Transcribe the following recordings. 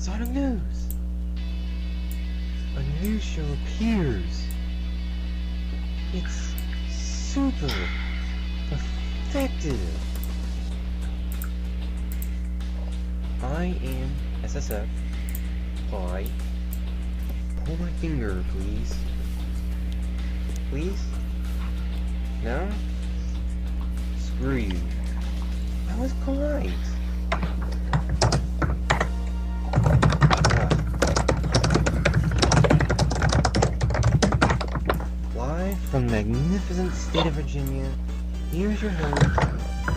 Sonic News! A new show appears! It's super effective! I am SSF. Hi. Pull my finger, please. Please? No? Screw you. I was polite. Live from the magnificent state of Virginia, here's your host,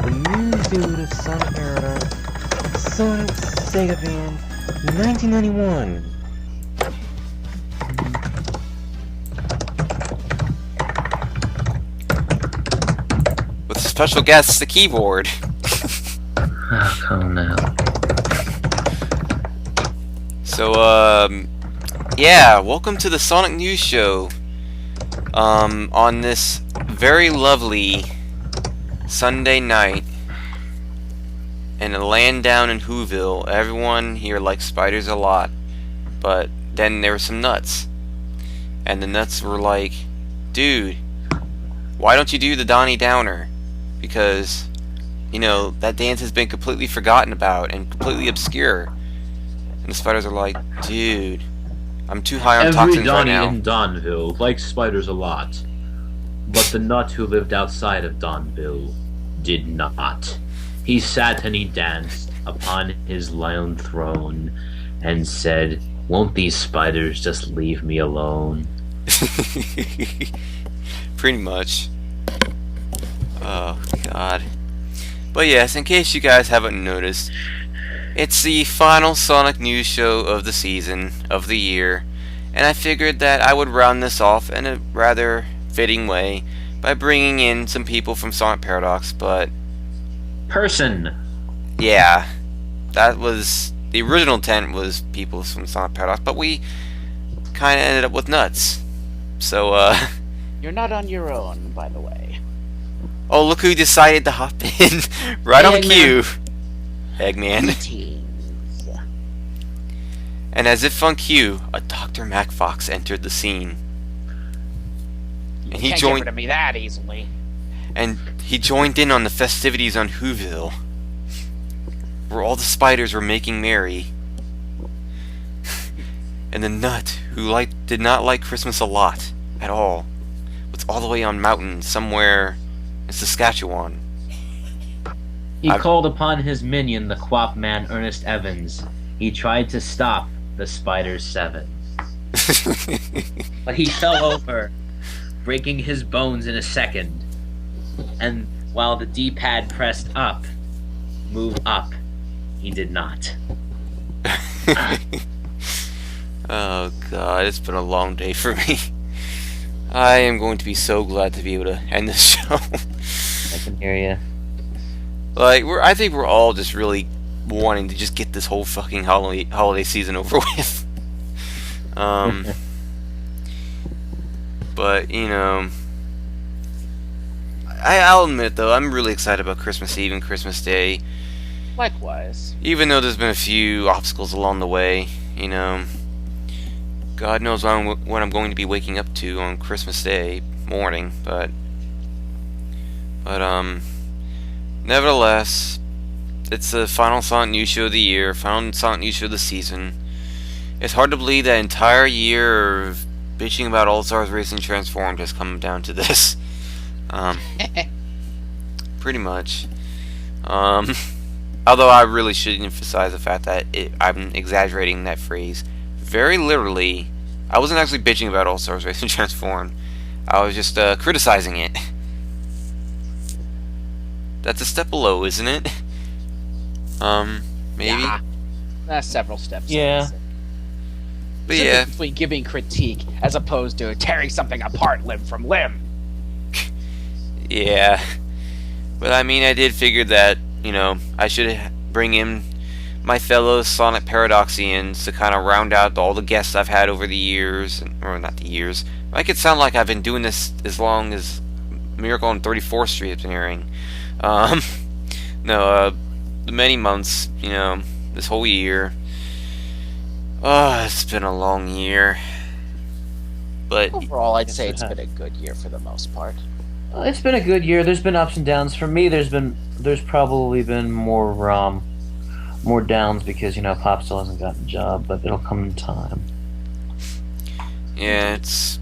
the news dude of Sonic Paradox, Sonic Sega fan, 1991. With special guest, the keyboard. Oh, come now. So, yeah, welcome to the Sonic News Show. On this very lovely Sunday night in a land down in Whoville. Everyone here likes spiders a lot, but then there were some nuts. And the nuts were like, dude, why don't you do the Donnie Downer? Because, you know, that dance has been completely forgotten about and completely obscure. And the spiders are like, dude, I'm too high on toxins right Donnie now. in Donville likes spiders a lot, but the nut who lived outside of Donville did not. He sat and he danced upon his lone throne and said, "Won't these spiders just leave me alone?" Pretty much. Oh, God. But yes, in case you guys haven't noticed, it's the final Sonic News Show of the season, of the year, and I figured that I would round this off in a rather fitting way by bringing in some people from Sonic Paradox, but Person. yeah, that was, the original intent was people from Sonic Paradox, but we kinda ended up with nuts. So, You're not on your own, by the way. oh, look who decided to hop in right on cue. Eggman. Greetings. And as if on cue, a Dr. Mack Foxx entered the scene. And he Can't joined get rid of me that easily. in on the festivities on Whoville, where all the spiders were making merry. And the nut, who did not like Christmas a lot at all, was all the way on mountain somewhere in Saskatchewan. He called upon his minion, the Quap Man Ernest Evans. He tried to stop the Spider 7. But he fell over, breaking his bones in a second. And while the D-pad pressed up, move up, he did not. Oh God, it's been a long day for me. I am going to be so glad to be able to end this show. I can hear you. Like, I think we're all just really wanting to just get this whole fucking holiday season over with. But, you know, I'll admit, though, I'm really excited about Christmas Eve and Christmas Day. Likewise. Even though there's been a few obstacles along the way, you know. God knows what I'm going to be waking up to on Christmas Day morning, but nevertheless, it's the final Sonic News Show of the year, final Sonic News Show of the season. It's hard to believe that entire year of bitching about All-Stars Racing Transformed has come down to this. Pretty much. Although I really should emphasize the fact that I'm exaggerating that phrase very literally. I wasn't actually bitching about All-Stars Racing Transformed. I was just criticizing it. That's a step below, isn't it? Maybe? Yeah. That's several steps. Yeah. But yeah. Between giving critique as opposed to tearing something apart limb from limb. Yeah. But I mean, I did figure that, you know, I should bring in my fellow Sonic Paradoxians to kind of round out all the guests I've had over the years. Or not the years. I could sound like I've been doing this as long as Miracle on 34th Street has been airing. The many months, you know, this whole year. Oh, it's been a long year. But Overall, I'd Yes, say it it's has. been a good year for the most part. It's been a good year. There's been ups and downs. For me, there's probably been more downs because Pop still hasn't gotten a job, but it'll come in time. yeah, it's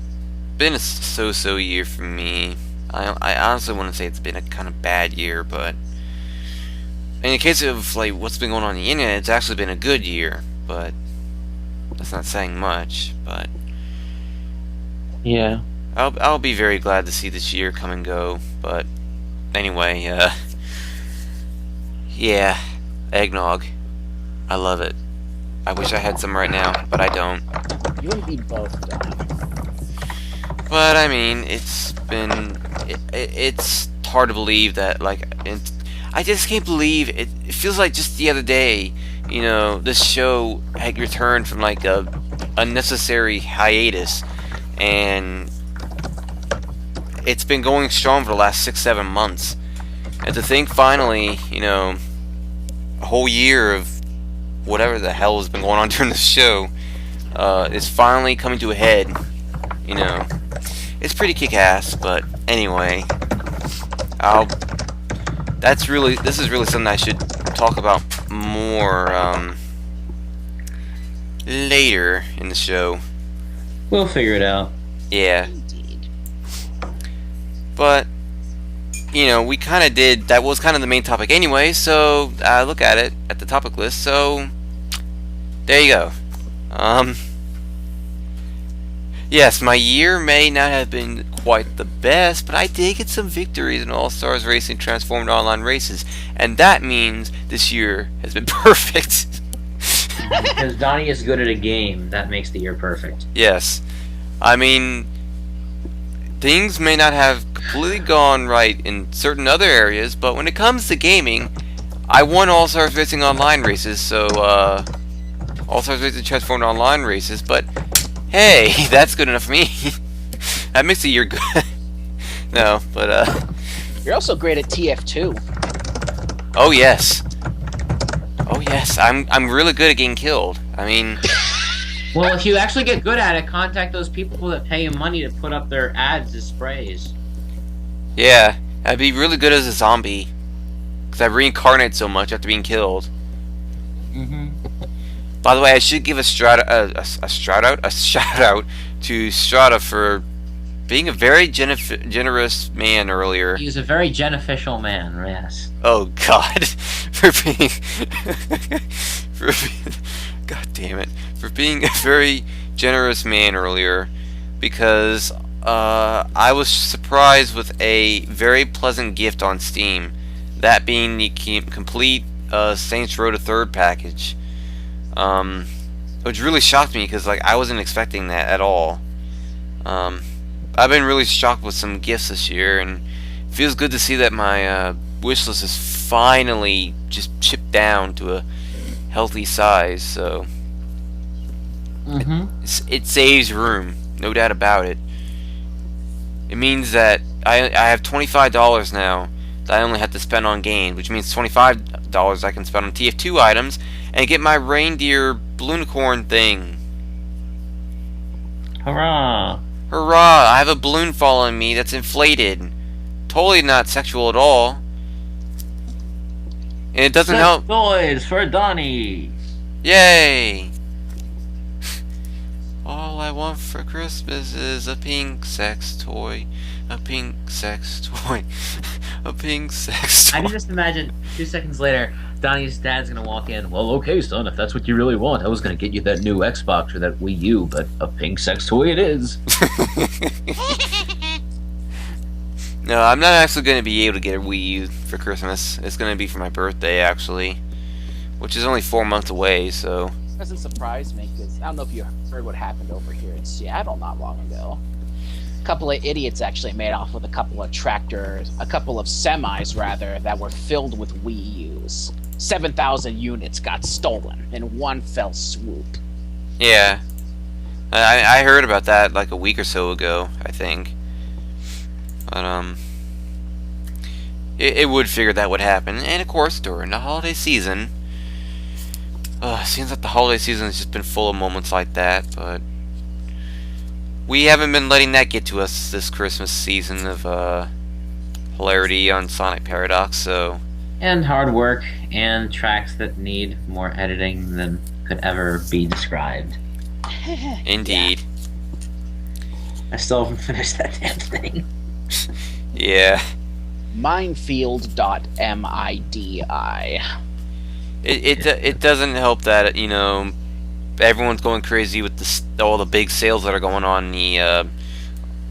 been a so-so year for me. I honestly want to say it's been a kind of bad year, but in the case of like what's been going on the internet, it's actually been a good year. But that's not saying much. But Yeah. I'll be very glad to see this year come and go. But anyway, yeah, eggnog. I love it. I wish I had some right now, but I don't. You and me both don't. But I mean, it's hard to believe that I just can't believe it. It feels like just the other day, this show had returned from like a unnecessary hiatus, and it's been going strong for the last 6-7 months. And to think finally, a whole year of whatever the hell has been going on during the show is finally coming to a head. It's pretty kick-ass. But anyway, this is really something I should talk about more later in the show. We'll figure it out. Yeah, Indeed. but we kind of did. That was kind of the main topic anyway. So look at it at the topic list. So there you go. Yes, my year may not have been quite the best, but I did get some victories in All Stars Racing Transformed Online races, and that means this year has been perfect. Because Donnie is good at a game, that makes the year perfect. Yes, I mean, things may not have completely gone right in certain other areas, but when it comes to gaming, I won All Stars Racing Online races, so All Stars Racing Transformed Online races, but hey, that's good enough for me. That makes the year good. No, but You're also great at TF2. oh yes. Oh yes, I'm really good at getting killed. I mean, Well, if you actually get good at it, contact those people that pay you money to put up their ads as sprays. yeah, I'd be really good as a zombie, because I reincarnate so much after being killed. Mm-hmm. By the way, I should give a shout out to Strata for being a very generous man earlier. He's a very beneficial man, yes. Oh God, for being, God damn it, for being a very generous man earlier, because I was surprised with a very pleasant gift on Steam, that being the complete Saints Row the Third package. Which really shocked me because I wasn't expecting that at all. I've been really shocked with some gifts this year, and it feels good to see that my wish list is finally just chipped down to a healthy size. So it saves room, no doubt about it. It means that I have $25 now that I only have to spend on games, which means $25 I can spend on TF2 items and get my reindeer balloonicorn thing. Hurrah! Hurrah! I have a balloon following me that's inflated. Totally not sexual at all. And it doesn't help. Toys for Donnie! Yay! All I want for Christmas is a pink sex toy. A pink sex toy. A pink sex toy. I can just imagine 2 seconds later, Donnie's dad's gonna walk in. Well, okay, son, if that's what you really want, I was gonna get you that new Xbox or that Wii U, but a pink sex toy it is. No, I'm not actually going to be able to get a Wii U for Christmas. It's going to be for my birthday, actually. Which is only 4 months away, so... Doesn't surprise me, because I don't know if you heard what happened over here in Seattle not long ago. A couple of idiots actually made off with a couple of tractors, a couple of semis, rather, that were filled with Wii U's. 7,000 units got stolen in one fell swoop. Yeah. I heard about that like a week or so ago, I think. But, it would figure that would happen. And, of course, during the holiday season, Seems like the holiday season has just been full of moments like that, but we haven't been letting that get to us this Christmas season of hilarity on Sonic Paradox, so... And hard work, and tracks that need more editing than could ever be described. Indeed. I still haven't finished that damn thing. Yeah. Minefield.midi. It doesn't help that, you know, everyone's going crazy with all the big sales that are going on the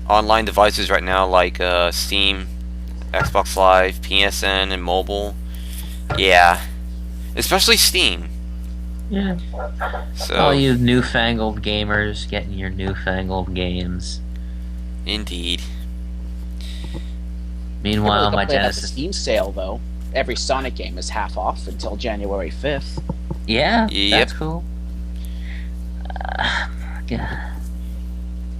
online devices right now, like Steam, Xbox Live, PSN, and mobile. Yeah. Especially Steam. Yeah. So, All you newfangled gamers getting your newfangled games. indeed. Meanwhile, my At the Genesis... Steam sale, though, every Sonic game is half off until January 5th. Yeah, Yep. that's cool. Yeah.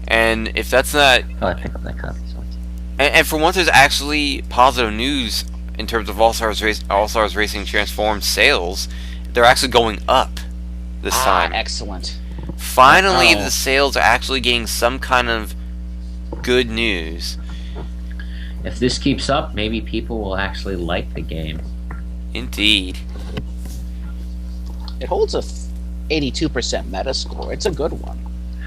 And if that's not... Oh, I pick up that copy. So And for once, there's actually positive news in terms of All-Stars Racing Transformed sales. They're actually going up this time. Excellent. Finally, Uh-oh. the sales are actually getting some kind of good news. if this keeps up, maybe people will actually like the game. Indeed. It holds a 82% Metascore. It's a good one.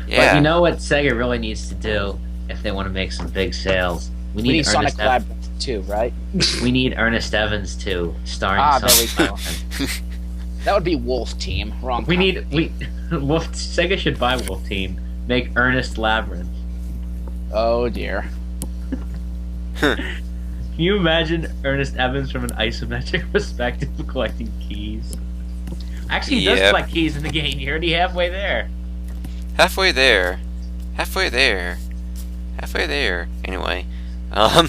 Yeah. But you know what Sega really needs to do if they want to make some big sales? We We need Sonic Ernest Labyrinth too, right? We need Ernest Evans too, starring There we Sonic. go. That would be Wolf Team. Wrong. We company. Wolf. Sega should buy Wolf Team. Make Ernest Labyrinth. Oh dear. Can you imagine Ernest Evans from an isometric perspective collecting keys? Actually, he does Yep. collect keys in the game. You're already halfway there. Halfway there. Halfway there. Halfway there. Anyway. I'm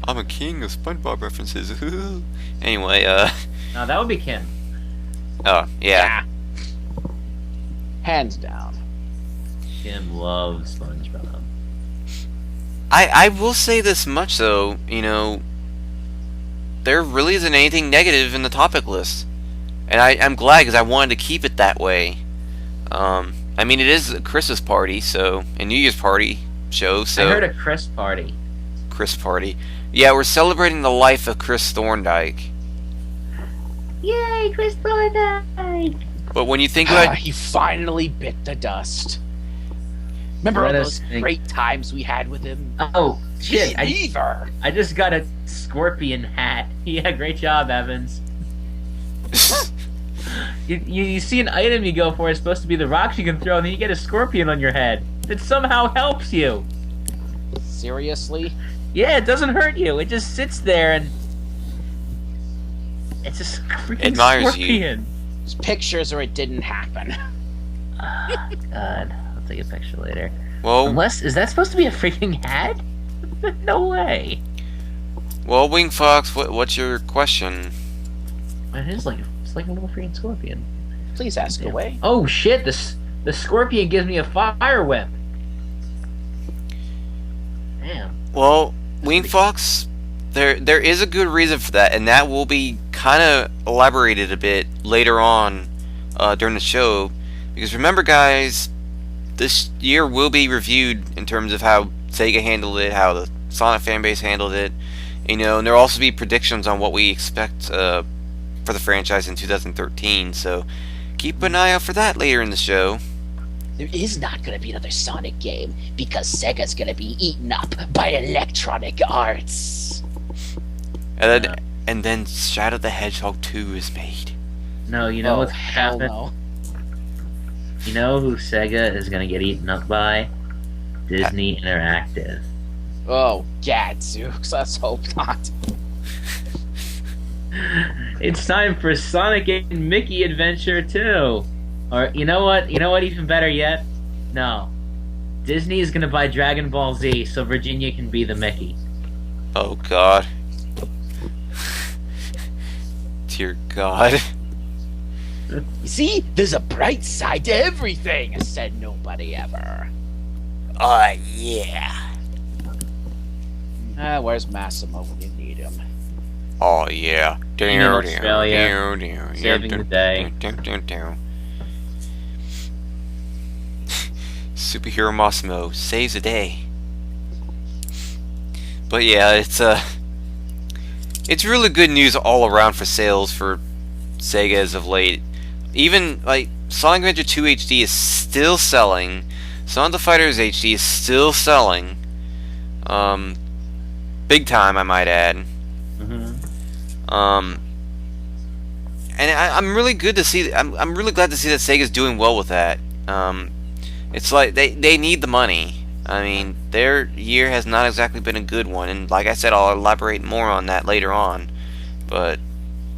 a king of SpongeBob references. Anyway, Now that would be Ken. oh, yeah. Hands down. Kim loves SpongeBob. I will say this much, though, you know, there really isn't anything negative in the topic list. And I'm glad, because I wanted to keep it that way. I mean, it is a Christmas party, so, a New Year's party show, so... I heard a Chris party. Chris party. Yeah, we're celebrating the life of Chris Thorndike. Yay, Chris Thorndike! But when you think about... He finally bit the dust. Remember all Let those us think. great times we had with him? Oh, shit. Me neither. I just got a scorpion hat. Yeah, great job, Evans. You see an item you go for, it's supposed to be the rocks you can throw, and then you get a scorpion on your head. It somehow helps you. Seriously? Yeah, it doesn't hurt you. It just sits there and... It's a freaking Admires you. scorpion. It's pictures or it didn't happen. Oh, God. I'll take a picture later. well, Unless... Is that supposed to be a freaking hat? No way. well, Wing Fox, what's your question? It is like... It's like a little freaking scorpion. Please ask Yeah. away. Oh, shit. The scorpion gives me a fire whip. Damn. Well, Wing Fox, there is a good reason for that, and that will be kind of elaborated a bit later on during the show. Because remember, guys, this year will be reviewed in terms of how Sega handled it, how the Sonic fanbase handled it. You know, and there'll also be predictions on what we expect for the franchise in 2013. So keep an eye out for that later in the show. There is not going to be another Sonic game because Sega's going to be eaten up by Electronic Arts. And then Shadow the Hedgehog 2 is made. No, you know what's hell happened? no. You know who Sega is gonna get eaten up by? Disney Interactive. Oh, gadzooks. Let's hope not. It's time for Sonic and Mickey Adventure 2. Or, you know what? You know what? Even better yet? No. Disney is gonna buy Dragon Ball Z so Virginia can be the Mickey. Oh, God. Dear God. You see, there's a bright side to everything, said nobody ever. Yeah. Where's Massimo when you need him? Oh, yeah. in Australia, saving the day. Superhero Massimo saves the day. But yeah, it's really good news all around for sales for Sega as of late. Even like Sonic Adventure 2 HD is still selling. Sonic the Fighters HD is still selling. Big time, I might add. And I'm really good to see. I'm really glad to see that Sega's doing well with that. It's like they need the money. I mean, their year has not exactly been a good one, and like I said, I'll elaborate more on that later on. But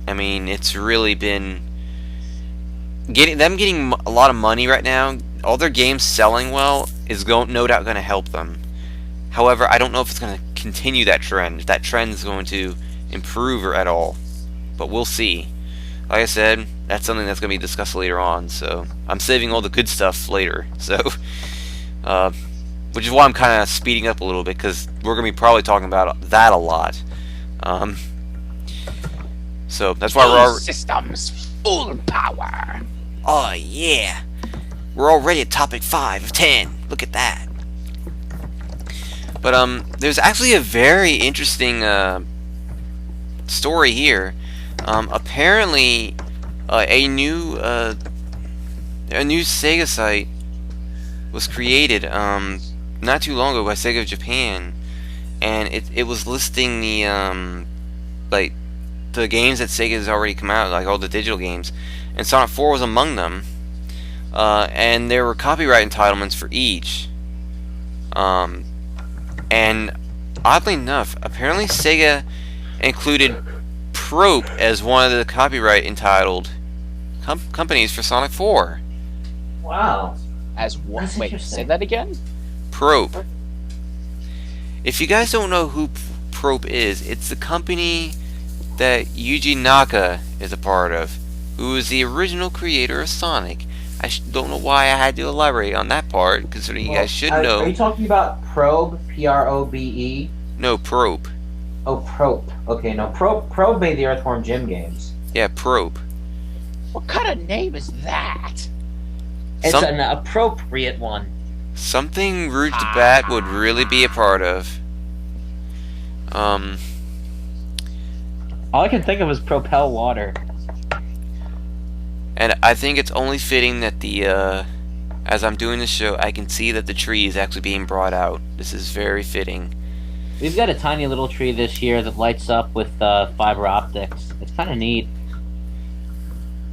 I mean, it's really been getting a lot of money right now. All their games selling well is no doubt going to help them. However, I don't know if it's going to continue that trend. If that trend is going to improve or at all, but we'll see. Like I said, that's something that's going to be discussed later on. So I'm saving all the good stuff later. So. Which is why I'm kind of speeding up a little bit, because we're going to be probably talking about that a lot. So that's why we're already... Systems full power. Oh yeah, we're already at topic 5 of 10. Look at that. But there's actually a very interesting story here. Apparently, a new Sega site was created not too long ago by Sega of Japan, and it was listing the like the games that Sega has already come out, like all the digital games, and Sonic 4 was among them, and there were copyright entitlements for each, and oddly enough, apparently Sega included Probe as one of the copyright entitled companies for Sonic 4. Wow. As what? That's Wait, interesting. say that again? Probe. If you guys don't know who Probe is, it's the company that Yuji Naka is a part of, who is the original creator of Sonic. I don't know why I had to elaborate on that part, considering you guys should know. Are you talking about Probe? P-R-O-B-E? No, Probe. Oh, Probe. Okay, no, Probe made the Earthworm Jim games. Yeah, Probe. What kind of name is that? It's an appropriate one. Something Rouge the Bat would really be a part of. All I can think of is Propel Water. And I think it's only fitting that as I'm doing this show, I can see that the tree is actually being brought out. This is very fitting. We've got a tiny little tree this year that lights up with fiber optics. It's kind of neat.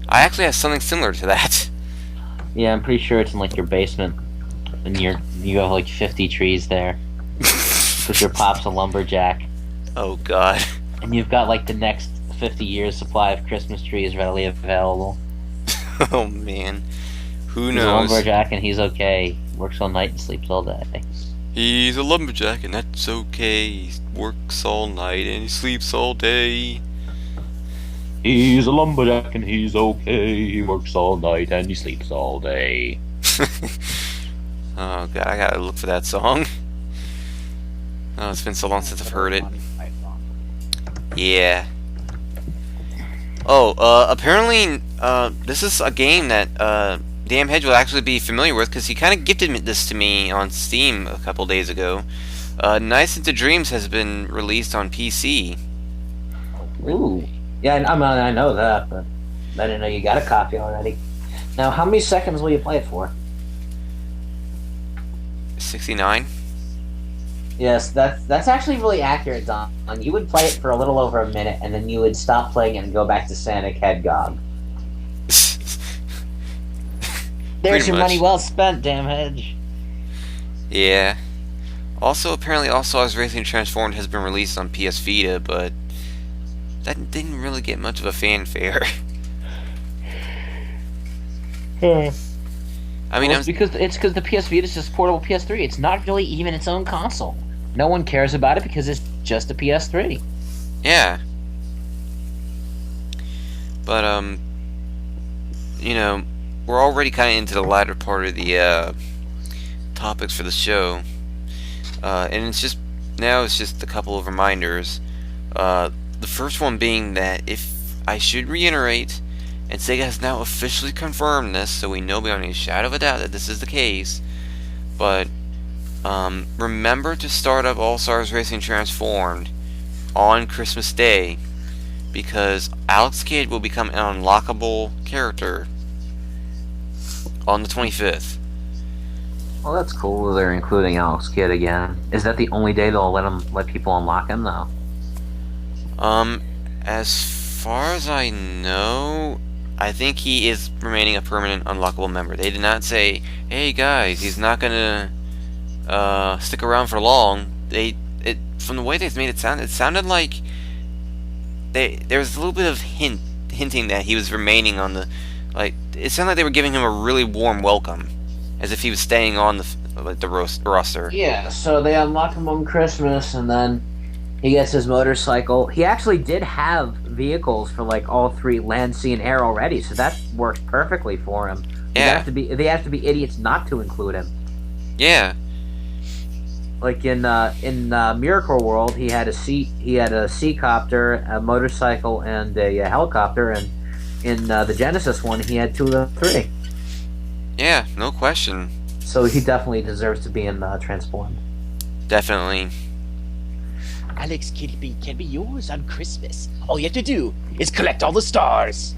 I actually have something similar to that. Yeah, I'm pretty sure it's in like your basement, and you have like 50 trees there. Because your pop's a lumberjack, Oh God. and you've got like the next 50 years supply of Christmas trees readily available. Oh man. Who He's a knows? lumberjack, and he's okay. Works all night and sleeps all day. He's a lumberjack and that's okay. He works all night and he sleeps all day. He's a lumberjack and he's okay. He works all night and he sleeps all day. Oh God, I gotta look for that song. Oh, it's been so long since I've heard it. Yeah. Oh, apparently, this is a game that Damn Hedge will actually be familiar with, because he kind of gifted this to me on Steam a couple days ago. Nice Into Dreams has been released on PC. Ooh. Yeah, I know that, but I didn't know you got a copy already. Now, how many seconds will you play it for? 69. Yes, that's actually really accurate, Don. You would play it for a little over a minute, and then you would stop playing it and go back to Sonic Hedgehog. There's your much. money well spent, Damn Hedge. Yeah. Also, apparently, All Stars Racing Transformed has been released on PS Vita, but that didn't really get much of a fanfare. I mean, Well, it's because the PS Vita is just portable PS3. It's not really even its own console. No one cares about it because it's just a PS3. yeah. But, you know, we're already kind of into the latter part of the topics for the show. And it's just a couple of reminders. The first one being that if I should reiterate, and Sega has now officially confirmed this, so we know beyond a shadow of a doubt that this is the case. But remember to start up All Stars Racing Transformed on Christmas Day, because Alex Kidd will become an unlockable character on the 25th. Well, that's cool. They're including Alex Kidd again. Is that the only day they'll let people unlock him, though? As far as I know, I think he is remaining a permanent unlockable member. They did not say, "Hey guys, he's not gonna stick around for long." From the way they made it sounded like there was a little bit of hinting that he was remaining on the, like, it sounded like they were giving him a really warm welcome, as if he was staying on the roster. Yeah, so they unlock him on Christmas, and then he gets his motorcycle. He actually did have vehicles for like all three, land, sea, and air already, so that works perfectly for him. Yeah. They have to be idiots not to include him. Yeah. Like in Miracle World, he had a Seacopter, a motorcycle, and a helicopter, and in the Genesis one, he had 2 of the 3. Yeah, no question. So he definitely deserves to be in Transformed. Definitely. Alex Kidd can be yours on Christmas. All you have to do is collect all the stars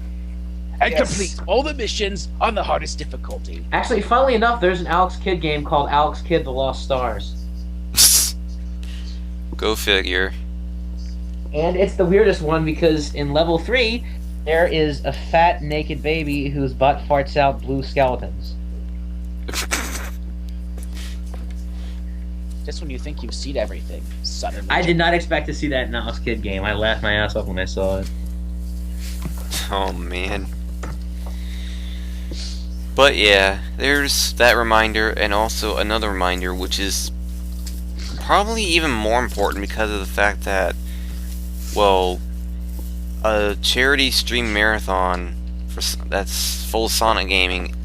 and complete all the missions on the hardest difficulty. Actually, funnily enough, there's an Alex Kidd game called Alex Kidd: The Lost Stars. Go figure. And it's the weirdest one because in level 3, there is a fat, naked baby whose butt farts out blue skeletons. Just when you think you've seen everything, suddenly... I did not expect to see that in Alex Kidd game. I laughed my ass off when I saw it. Oh man. But yeah, there's that reminder, and also another reminder, which is probably even more important because of the fact that, well, a charity stream marathon that's full of Sonic gaming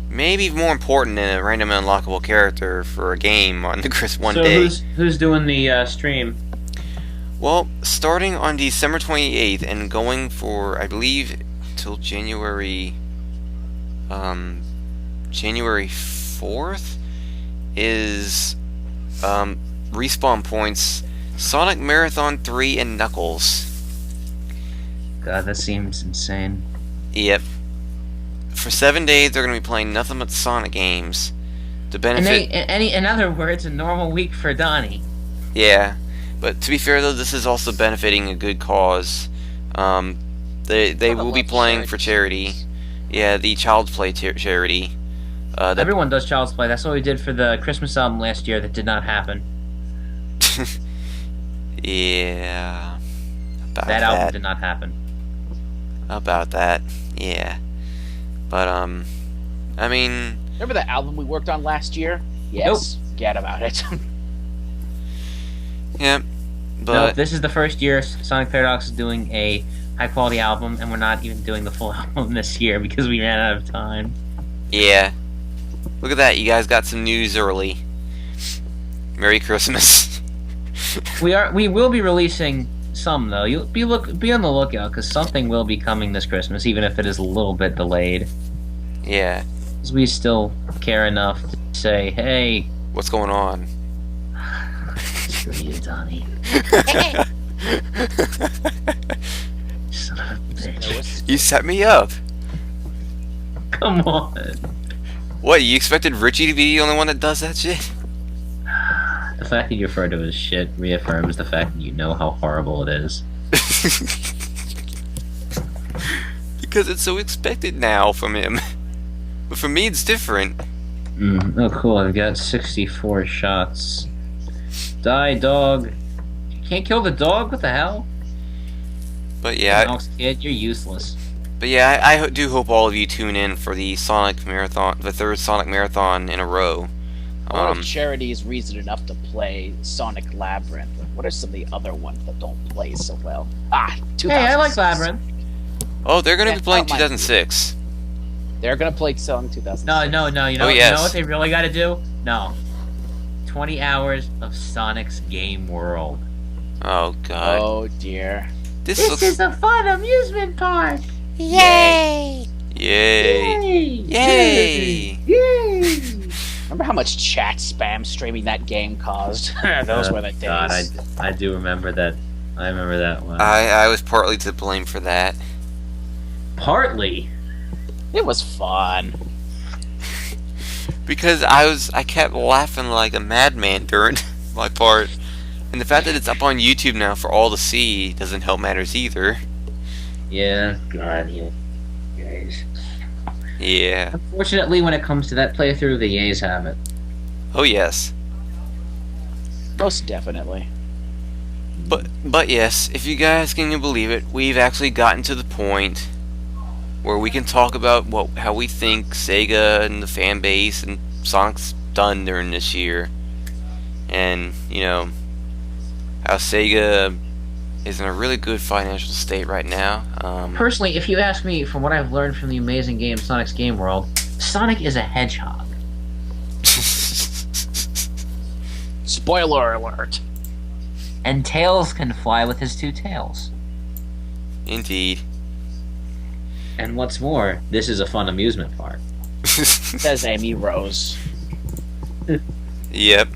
may be more important than a random unlockable character for a game on the one day. So who's doing the stream? Well, starting on December 28th and going for, I believe, till January 4th is Respawn Points, Sonic Marathon 3, and Knuckles. God, that seems insane. Yep. For 7 days, they're going to be playing nothing but Sonic games to benefit. In other words, a normal week for Donnie. Yeah, but to be fair though, this is also benefiting a good cause. They will be playing for charity. Yeah, the Child's Play charity. Everyone does Child's Play. That's what we did for the Christmas album last year. That did not happen. Yeah. That album did not happen. About that, yeah. But I mean, remember the album we worked on last year? Yes. Nope. Forget about it. Yeah, but no, this is the first year Sonic Paradox is doing a high-quality album, and we're not even doing the full album this year because we ran out of time. Yeah. Look at that, you guys got some news early. Merry Christmas. We will be releasing some, though. You'll be on the lookout, because something will be coming this Christmas, even if it is a little bit delayed. Yeah. Because we still care enough to say, hey... What's going on? Screw you, Donnie. Son of a bitch. You set me up. Come on. What, you expected Richie to be the only one that does that shit? The fact that you refer to it as shit reaffirms the fact that you know how horrible it is. Because it's so expected now from him. But for me, it's different. Oh, cool. I've got 64 shots. Die, dog. You can't kill the dog? What the hell? But yeah, Alex Kidd, you're useless. But yeah, I do hope all of you tune in for the Sonic Marathon, the third Sonic Marathon in a row. What if charity is reason enough to play Sonic Labyrinth? What are some of the other ones that don't play so well? 2006. Hey, I like Labyrinth. Oh, they're going to be playing 2006. They're going to play Sonic 2006. No. You know, Oh, yes. You know what they really got to do? No. 20 hours of Sonic's Game World. Oh, God. Oh, dear. This is a fun amusement park. Yay! Yay! Yay! Yay! Remember how much chat spam streaming that game caused? Those were the days. God, I do remember that. I remember that one. I was partly to blame for that. Partly. It was fun. Because I kept laughing like a madman during my part. And the fact that it's up on YouTube now for all to see doesn't help matters either. Yeah, God, yeah. Yays. Yeah. Unfortunately, when it comes to that playthrough, the yays have it. Oh yes. Most definitely. But yes, if you guys can believe it, we've actually gotten to the point where we can talk about how we think Sega and the fan base and Sonic's done during this year. And, you know, how Sega is in a really good financial state right now. Personally, if you ask me, from what I've learned from the amazing game Sonic's Game World, Sonic is a hedgehog. Spoiler alert. And Tails can fly with his two tails. Indeed. And what's more, this is a fun amusement park. Says Amy Rose. Yep.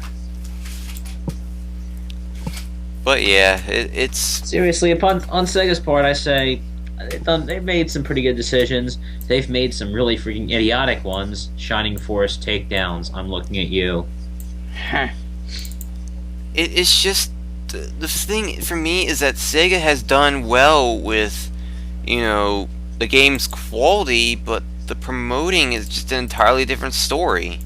But yeah, it's... Seriously, on Sega's part, I say they've made some pretty good decisions. They've made some really freaking idiotic ones. Shining Force takedowns. I'm looking at you. It's just... The thing for me is that Sega has done well with, you know, the game's quality, but the promoting is just an entirely different story.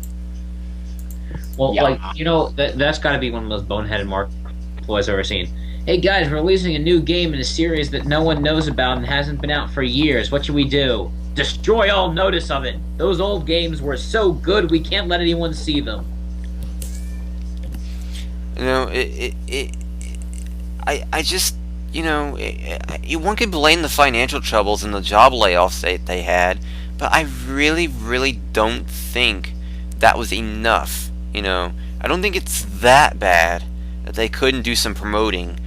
Well, Yeah. like, you know, that's got to be one of the most boneheaded marketing ploys I've ever seen. Hey guys, we're releasing a new game in a series that no one knows about and hasn't been out for years. What should we do? Destroy all notice of it. Those old games were so good we can't let anyone see them. You know, I just, you know, one could blame the financial troubles and the job layoffs they had, but I really, really don't think that was enough, you know. I don't think it's that bad that they couldn't do some promoting.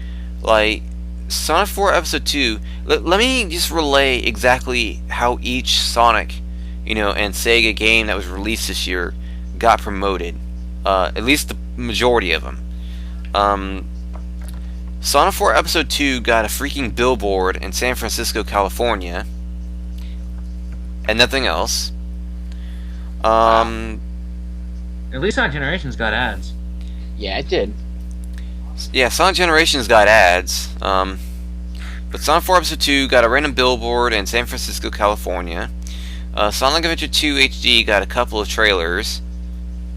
Like, Sonic 4 Episode 2, let me just relay exactly how each Sonic, you know, and Sega game that was released this year got promoted. At least the majority of them. Sonic 4 Episode 2 got a freaking billboard in San Francisco, California. And nothing else. At least Sonic Generations got ads. Yeah, it did. Yeah, Sonic Generations got ads. But Sonic 4 Episode 2 got a random billboard in San Francisco, California. Sonic Adventure 2 HD got a couple of trailers.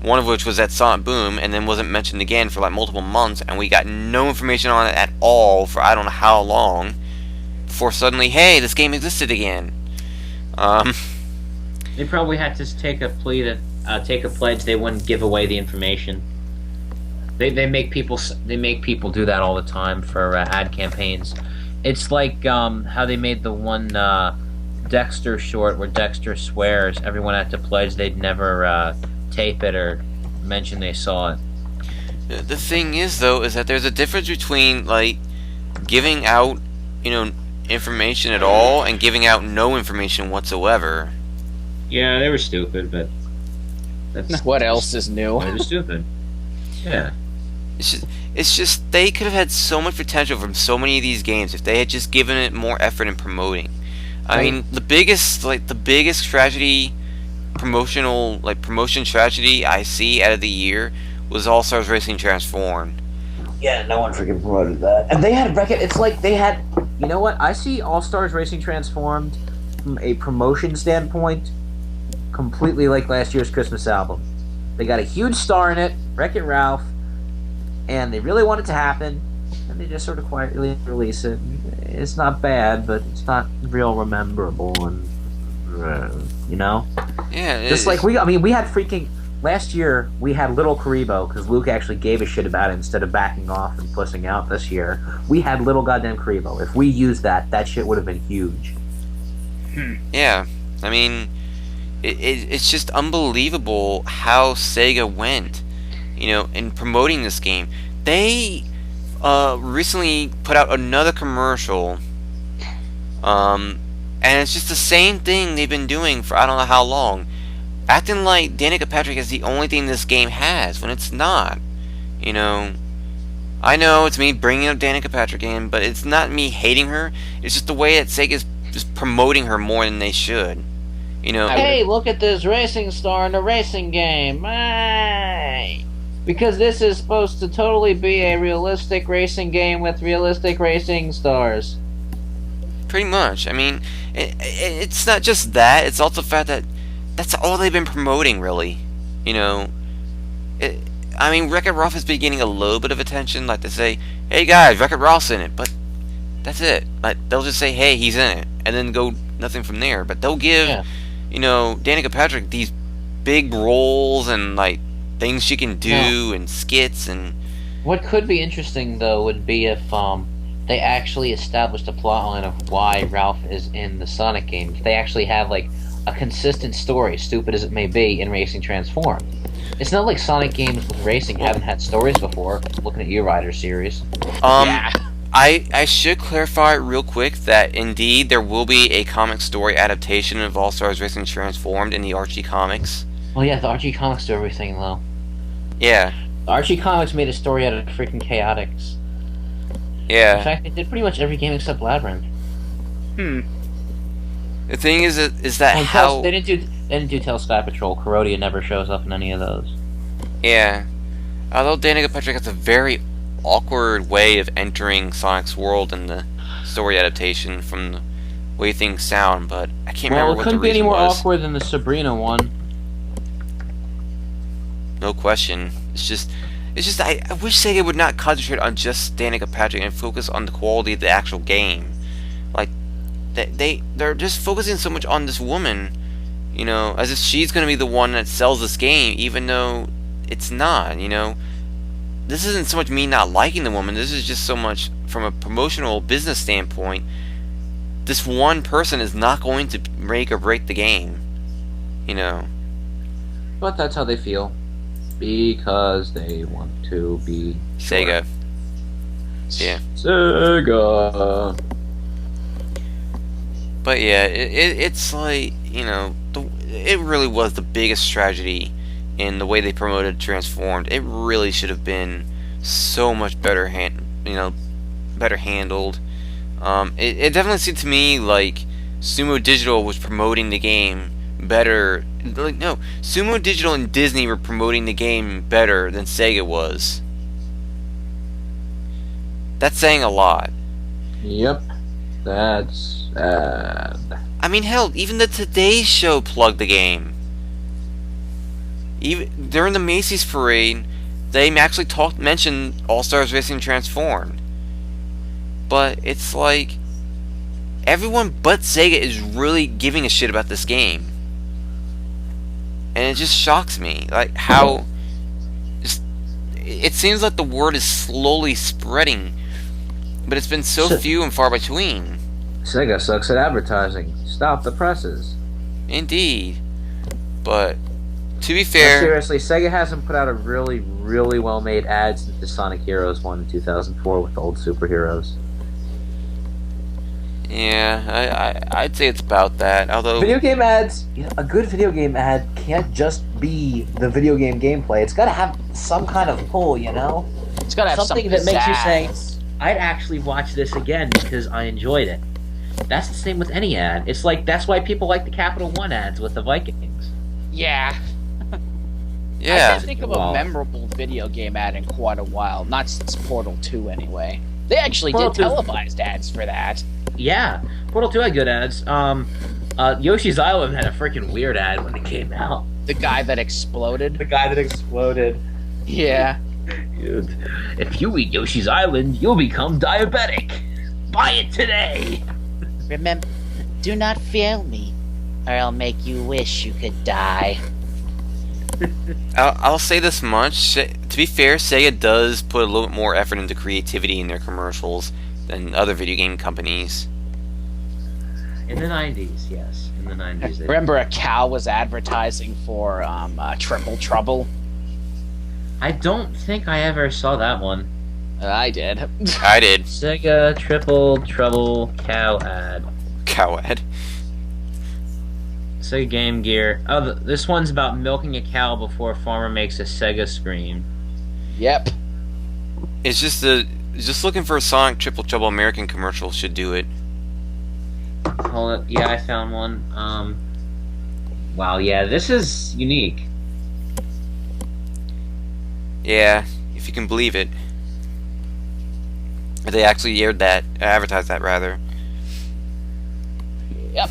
One of which was at Sonic Boom, and then wasn't mentioned again for like multiple months, and we got no information on it at all for I don't know how long, before suddenly, hey, this game existed again. They probably had to take a pledge they wouldn't give away the information. They make people do that all the time for ad campaigns. It's like how they made the one Dexter short where Dexter swears everyone had to pledge they'd never tape it or mention they saw it. The thing is, though, is that there's a difference between, like, giving out, you know, information at all and giving out no information whatsoever. Yeah, they were stupid, but that's What else is new? they were stupid. Yeah. It's just they could have had so much potential from so many of these games if they had just given it more effort in promoting. I mean, the biggest tragedy, promotion tragedy I see out of the year was All Stars Racing Transformed. Yeah, no one freaking promoted that. And they had it's like they had, you know what? I see All Stars Racing Transformed from a promotion standpoint completely like last year's Christmas album. They got a huge star in it, Wreck-It Ralph, and they really want it to happen, and they just sort of quietly release it. It's not bad, but it's not real rememberable, and you know? Yeah, Just like we had freaking last year. We had Little Karibo because Luke actually gave a shit about it instead of backing off and pussing out. This year, we had Little Goddamn Karibo. If we used that shit would have been huge. Yeah, I mean, it's just unbelievable how Sega went, you know, in promoting this game. They recently put out another commercial And it's just the same thing they've been doing for I don't know how long. Acting like Danica Patrick is the only thing this game has, when it's not. You know, I know it's me bringing up Danica Patrick in, but it's not me hating her. It's just the way that Sega's just promoting her more than they should. You know, Hey, look at this racing star in a racing game. Hey! Because this is supposed to totally be a realistic racing game with realistic racing stars. pretty much. I mean, it's not just that. It's also the fact that that's all they've been promoting, really. You know, I mean, Wreck-It Ralph has been getting a little bit of attention. Like they say, "Hey guys, Wreck-It Ralph's in it," but that's it. Like they'll just say, "Hey, he's in it," and then go nothing from there. But they'll give, you know, Danica Patrick these big roles and like things she can do and skits and. What could be interesting though would be if they actually established a plot line of why Ralph is in the Sonic games. They actually have like a consistent story, stupid as it may be, in Racing Transformed. It's not like Sonic games with racing haven't had stories before. Looking at your Rider series. Yeah. I should clarify real quick that indeed there will be a comic story adaptation of All Stars Racing Transformed in the Archie comics. Well, yeah, the Archie comics do everything though. Yeah. The Archie comics made a story out of freaking Chaotix. In Yeah. fact, they did pretty much every game except Labyrinth. The thing is that And how they didn't do Tail Sky Patrol. Corrodia never shows up in any of those. yeah. Although Danica Patrick has a very awkward way of entering Sonic's world in the story adaptation from the way things sound, but I can't remember Well, it what the couldn't be any reason more was. awkward than the Sabrina one. No question. It's just I wish Sega would not concentrate on just Danica Patrick and focus on the quality of the actual game. Like they're just focusing so much on this woman, you know, as if she's gonna be the one that sells this game, even though it's not, you know. This isn't so much me not liking the woman, this is just so much from a promotional business standpoint. This one person is not going to make or break the game. You know. But that's how they feel. Because they want to be Sega. Yeah. Sega. But yeah, it's like, you know, it really was the biggest tragedy in the way they promoted Transformed. It really should have been so much better better handled. It definitely seemed to me like Sumo Digital was promoting the game better. Like, no, Sumo Digital and Disney were promoting the game better than Sega was. That's saying a lot. Yep. That's sad. I mean, hell, even the Today Show plugged the game. Even during the Macy's parade, they actually mentioned All Stars Racing Transformed. But it's like everyone but Sega is really giving a shit about this game, and it just shocks me, like how it seems like the word is slowly spreading, but it's been so few and far between. Sega sucks at advertising. Stop the presses. Indeed, but to be No, fair, seriously, Sega hasn't put out a really, really well-made ad since the Sonic Heroes one in 2004 with the old superheroes. yeah, I'd say it's about that. Although Video game ads, a good video game ad can't just be the video game gameplay. It's got to have some kind of pull, you know? It's gotta have Something some that makes you say, pizzazz. I'd actually watch this again because I enjoyed it. That's the same with any ad. It's like, that's why people like the Capital One ads with the Vikings. Yeah. I yeah, can't think of a memorable video game ad in quite a while. Not since Portal 2, anyway. They actually Portal did 2 televised ads for that. Yeah, Portal 2 had good ads. Yoshi's Island had a freaking weird ad when it came out. The guy that exploded. The guy that exploded. Yeah. Dude, if you eat Yoshi's Island, you'll become diabetic. Buy it today! Remember, do not fail me, or I'll make you wish you could die. I'll say this much. To be fair, Sega does put a little bit more effort into creativity in their commercials than other video game companies. In the 90s, yes. In the 90s. they- Remember a cow was advertising for Triple Trouble? I don't think I ever saw that one. I did. I did. Sega Triple Trouble Cow ad. cow ad. Sega Game Gear. Oh, this one's about milking a cow before a farmer makes a Sega scream. Yep. It's just looking for a Sonic Triple Trouble American commercial should do it. Hold up. Yeah, I found one. Wow, yeah, this is unique. Yeah, if you can believe it. They actually advertised that rather. Yep.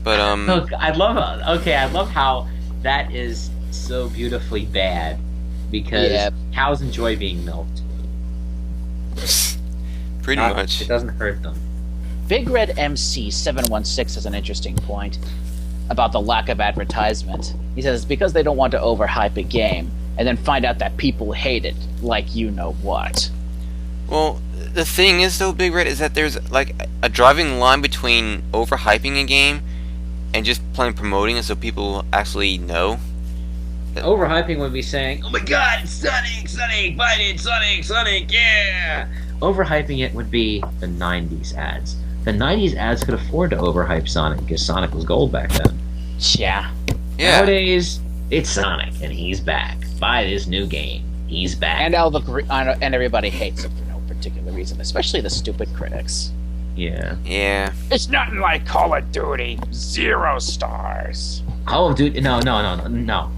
But Look, I love how that is so beautifully bad because cows enjoy being milked. pretty much. It doesn't hurt them. Big Red MC 716 has an interesting point about the lack of advertisement. He says it's because they don't want to overhype a game and then find out that people hate it, like you know what. Well, the thing is though, Big Red, is that there's like a driving line between overhyping a game and just plain promoting it so people actually know. Overhyping would be saying, "Oh my God, it's Sonic! Sonic! Fight it! Sonic! Sonic! Yeah!" Overhyping it would be the '90s ads. The '90s ads could afford to overhype Sonic because Sonic was gold back then. Yeah. Nowadays, it's Sonic and he's back. Buy this new game. He's back. And and everybody hates it for no particular reason, especially the stupid critics. Yeah. Yeah. It's nothing like Call of Duty. 0 stars. Call of Duty. No.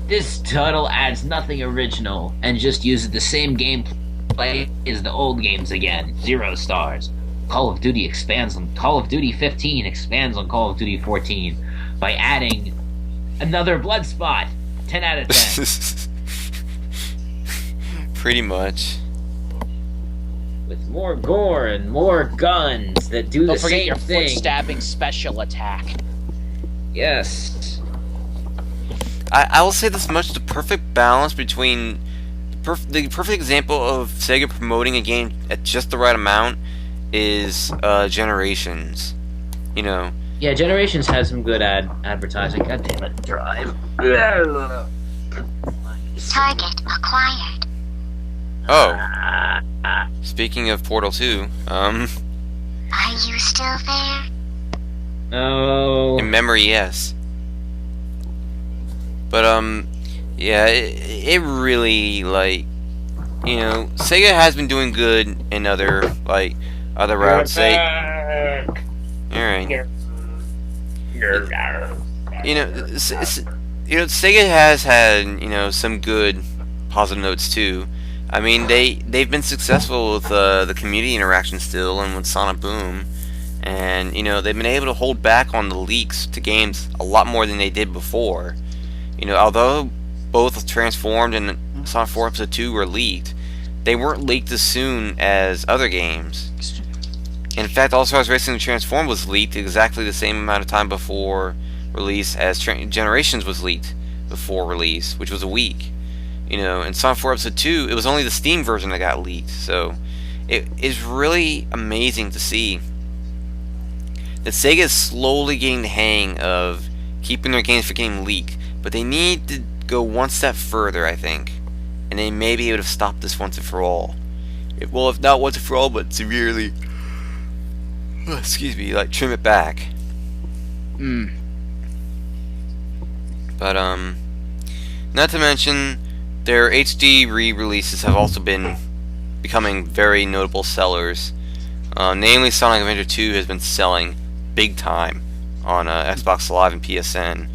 This title adds nothing original and just uses the same gameplay as the old games again. 0 stars. Call of Duty 15 expands on Call of Duty 14 by adding another blood spot. 10 out of 10. Pretty much. With more gore and more guns that do the Don't forget same your thing. foot stabbing special attack. Yes. I will say this much: the perfect balance between the perfect example of Sega promoting a game at just the right amount is Generations. You know. Yeah, Generations has some good advertising. God damn it, Drive. Target acquired. Oh. Speaking of Portal 2, Are you still there? No. in memory, yes. But yeah, it really, like, you know, Sega has been doing good in other routes. Alright. You know, Sega has had, you know, some good positive notes too. I mean, they've been successful with the community interaction still, and with Sonic Boom, and you know, they've been able to hold back on the leaks to games a lot more than they did before. You know, although both Transformed and Sonic 4 Episode 2 were leaked, they weren't leaked as soon as other games. In fact, All Stars Racing Transformed was leaked exactly the same amount of time before release as Generations was leaked before release, which was a week. You know, in Sonic 4 Episode 2, it was only the Steam version that got leaked. So, it is really amazing to see that Sega is slowly getting the hang of keeping their games from getting leaked. But they need to go one step further, I think. And they may be able to stop this once and for all. Well, if not once and for all, but severely, like trim it back. But, not to mention, their HD re-releases have also been becoming very notable sellers. Namely, Sonic Adventure 2 has been selling big time on Xbox Live and PSN.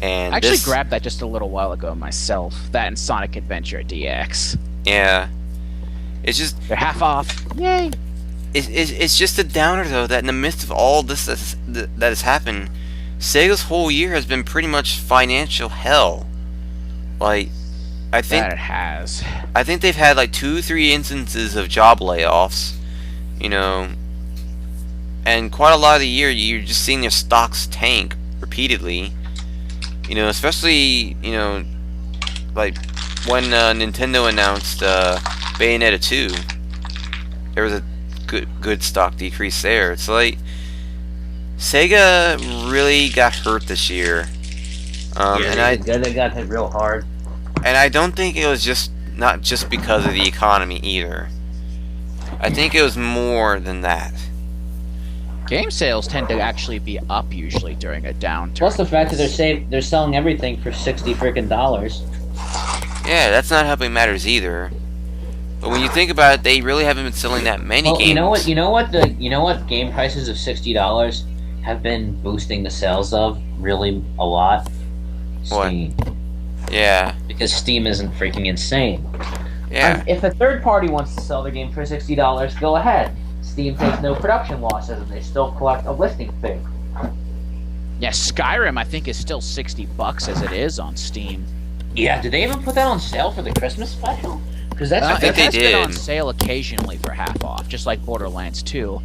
And I actually grabbed that just a little while ago myself. That and Sonic Adventure DX. Yeah. It's just... They're half off. Yay! It's just a downer, though, that in the midst of all this that has happened, Sega's whole year has been pretty much financial hell. Like, I think... That it has. I think they've had, like, 2-3 instances of job layoffs, you know, and quite a lot of the year, you're just seeing their stocks tank repeatedly. You know, especially, you know, like, when Nintendo announced Bayonetta 2, there was a good stock decrease there. It's like, Sega really got hurt this year. They got hit real hard. And I don't think it was not just because of the economy either. I think it was more than that. Game sales tend to actually be up usually during a downturn. Plus the fact that they're selling everything for $60 freaking dollars. Yeah, that's not helping matters either. But when you think about it, they really haven't been selling that many games. You know what game prices of $60 have been boosting the sales of really a lot? Steam. What? Yeah. Because Steam isn't freaking insane. Yeah. If a third party wants to sell their game for $60, go ahead. Steam takes no production losses, and they still collect a listing fee. Yeah, Skyrim I think is still $60 as it is on Steam. Yeah, did they even put that on sale for the Christmas special? Because that's I think they it has been on did. sale occasionally for half off, just like Borderlands 2.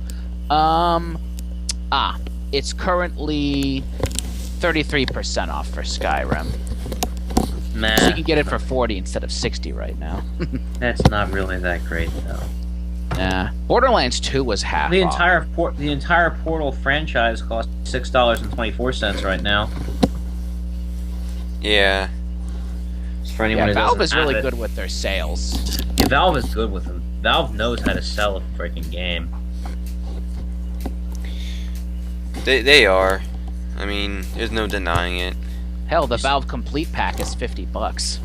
It's currently 33% off for Skyrim. Nah, So you can get it for 40 instead of 60 right now. that's not really that great though. Yeah, Borderlands 2 was half The off. entire Portal franchise costs $6.24 right now. Yeah. For anyone Yeah, who Valve doesn't is really have it. good with their sales. Yeah, Valve is good with them. Valve knows how to sell a freaking game. They are. I mean, there's no denying it. Hell, the Valve Complete Pack is $50.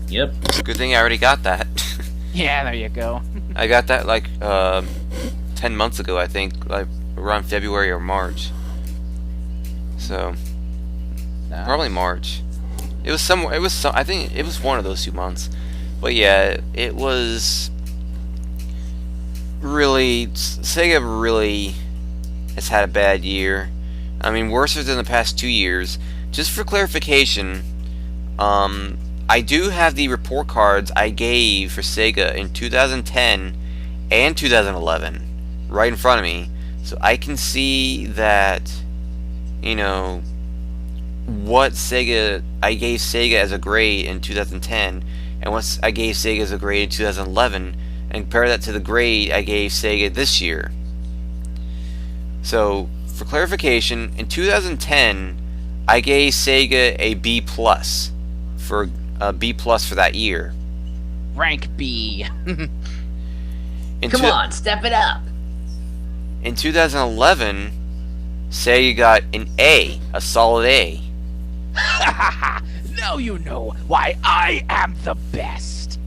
Yep. Good thing I already got that. Yeah, there you go. I got that like 10 months ago, I think, like around February or March. So probably March. It was somewhere. I think it was one of those 2 months. But yeah, it was really Sega really has had a bad year. I mean, worse than the past 2 years. Just for clarification, I do have the report cards I gave for Sega in 2010 and 2011 right in front of me, so I can see that, you know, what I gave Sega as a grade in 2010 and what I gave Sega as a grade in 2011, and compare that to the grade I gave Sega this year. So, for clarification, in 2010, I gave Sega a B+, for a B+ for that year. Rank B. Come on, step it up. In 2011, Sega got an A, a solid A. Now you know why I am the best.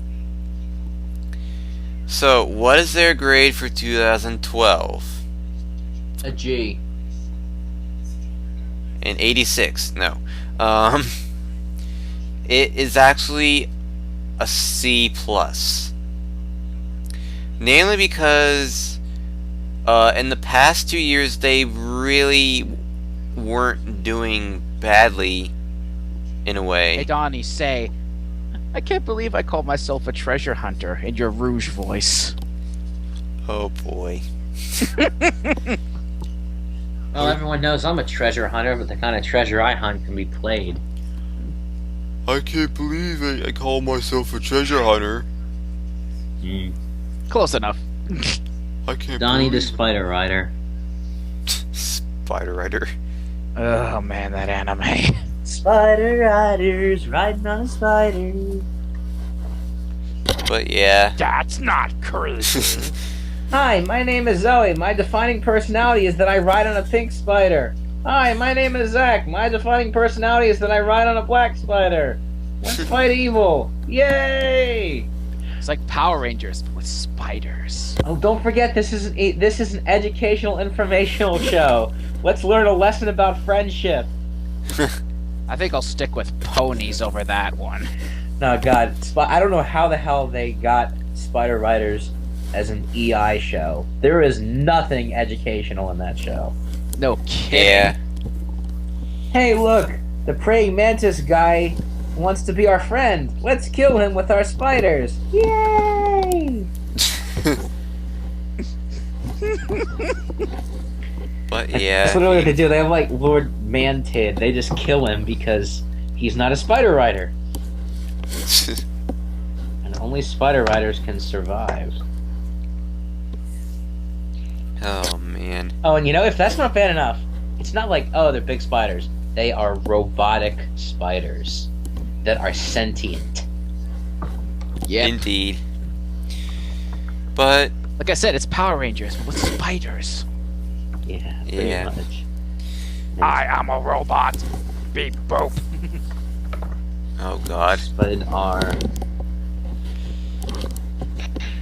So, what is their grade for 2012? A G. An 86. No. It is actually a C+. Namely because in the past 2 years they really weren't doing badly in a way. Hey, Donnie, say, I can't believe I called myself a treasure hunter in your Rouge voice. Oh boy. Well, everyone knows I'm a treasure hunter, but the kind of treasure I hunt can be played. I can't believe I call myself a treasure hunter. Close enough. I can't Donnie the believe Spider Rider. Spider Rider. Oh man, that anime. Spider Riders riding on a spider. But yeah. That's not crazy. Hi, my name is Zoe. My defining personality is that I ride on a pink spider. Hi, my name is Zach. My defining personality is that I ride on a black spider. Let's fight evil. Yay! It's like Power Rangers but with spiders. Oh, don't forget this is an educational, informational show. Let's learn a lesson about friendship. I think I'll stick with ponies over that one. No, God, I don't know how the hell they got Spider Riders as an EI show. There is nothing educational in that show. No kidding. Yeah. Hey, look, the praying mantis guy wants to be our friend. Let's kill him with our spiders. Yay! But yeah. That's literally what they do. They have like Lord Mantid. They just kill him because he's not a spider rider. And only spider riders can survive. Oh man. Oh, and you know, if that's not bad enough, it's not like, oh, they're big spiders. They are robotic spiders that are sentient. Yeah. Indeed. But Like I said, it's Power Rangers with spiders. Yeah, pretty Yeah. much. I am a robot. Beep boop. Oh God. Spud R.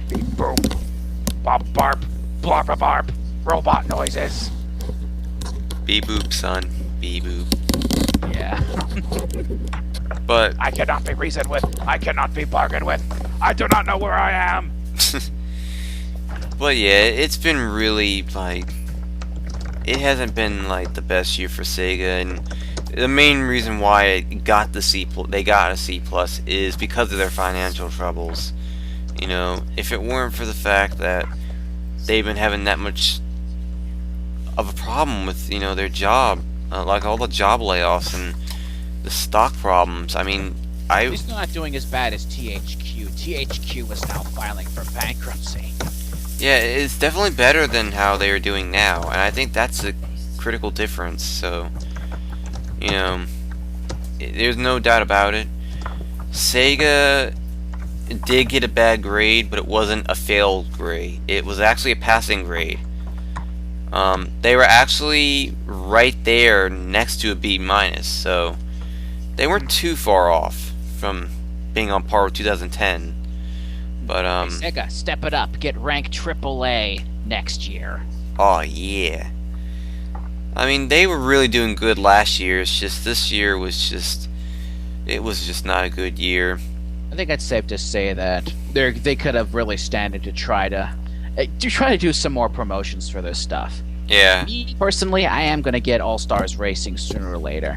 Beep boop. Bob barp. Blarp barp. Robot noises. Beep boop, son. Beep boop. Yeah. But I cannot be reasoned with. I cannot be bargained with. I do not know where I am. But yeah, it's been really like it hasn't been like the best year for Sega, and the main reason why it got they got a C plus is because of their financial troubles. You know, if it weren't for the fact that they've been having that much of a problem with their job, like all the job layoffs and the stock problems. I mean, He's not doing as bad as THQ. THQ is now filing for bankruptcy. yeah, it's definitely better than how they are doing now, and I think that's a critical difference. So, there's no doubt about it. Sega did get a bad grade, but it wasn't a failed grade. It was actually a passing grade. They were actually right there next to a B minus, so they weren't too far off from being on par with 2010. But Hey, Sega, step it up. Get ranked AAA next year. oh yeah. I mean, they were really doing good last year. It's just this year was just not a good year. I think it's safe to say that they could have really standed to try to do some more promotions for this stuff. Yeah. Me personally, I am gonna get All Stars Racing sooner or later.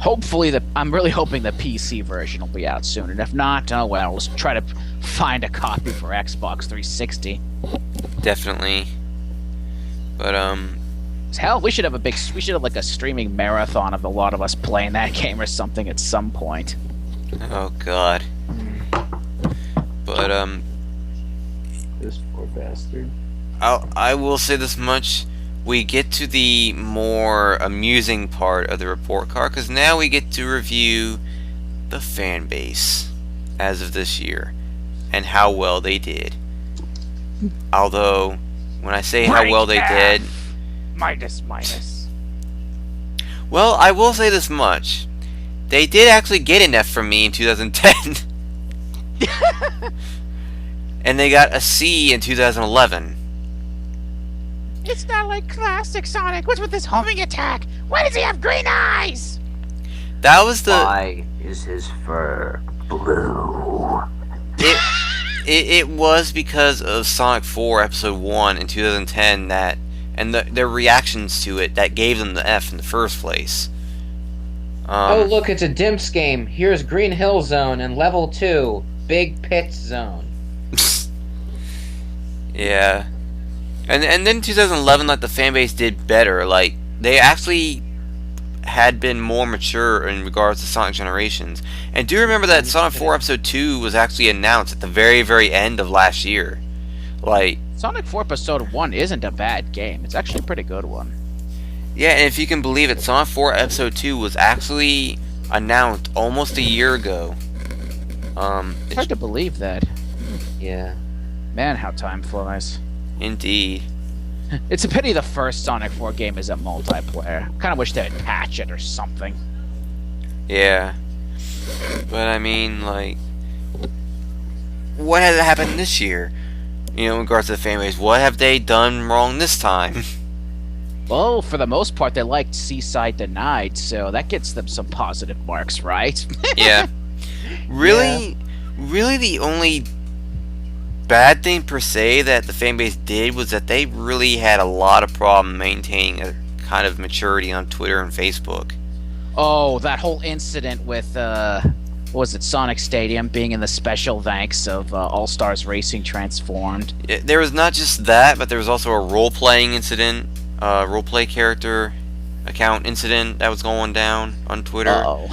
Hopefully, I'm really hoping the PC version will be out soon, and if not, oh well, let's try to find a copy for Xbox 360. Definitely. But Hell, we should have like a streaming marathon of a lot of us playing that game or something at some point. oh God. But This poor bastard. I will say this much. We get to the more amusing part of the report card, because now we get to review the fan base as of this year and how well they did. Although, when I say how well they did, Minus. well, I will say this much. They did actually get an F from me in 2010. And they got a C in 2011. It's not like classic Sonic. What's with this homing attack? Why does he have green eyes? That was the... Why is his fur blue? It was because of Sonic 4 Episode 1 in 2010 and their reactions to it that gave them the F in the first place. Oh, look, it's a Dimps game. Here's Green Hill Zone and Level 2, Big Pits Zone. Yeah. And then 2011, like, the fanbase did better. Like, they actually had been more mature in regards to Sonic Generations. And do remember that Sonic 4 Episode 2 was actually announced at the very, very end of last year. Like... Sonic 4 Episode 1 isn't a bad game. It's actually a pretty good one. Yeah, and if you can believe it, Sonic 4 Episode 2 was actually announced almost a year ago. It's hard to believe that. Yeah. Man, how time flies. Indeed. It's a pity the first Sonic 4 game isn't multiplayer. Kind of wish they'd patch it or something. Yeah. But I mean, like, what has happened this year? In regards to the fanbase, what have they done wrong this time? Well, for the most part, they liked Seaside Denied, so that gets them some positive marks, right? Yeah. Really, really the only bad thing per se that the fanbase did was that they really had a lot of problem maintaining a kind of maturity on Twitter and Facebook. Oh, that whole incident with, what was it, Sonic Stadium being in the special thanks of All-Stars Racing Transformed. There was not just that, but there was also a role-playing incident, role-play character account incident that was going down on Twitter. Uh-oh.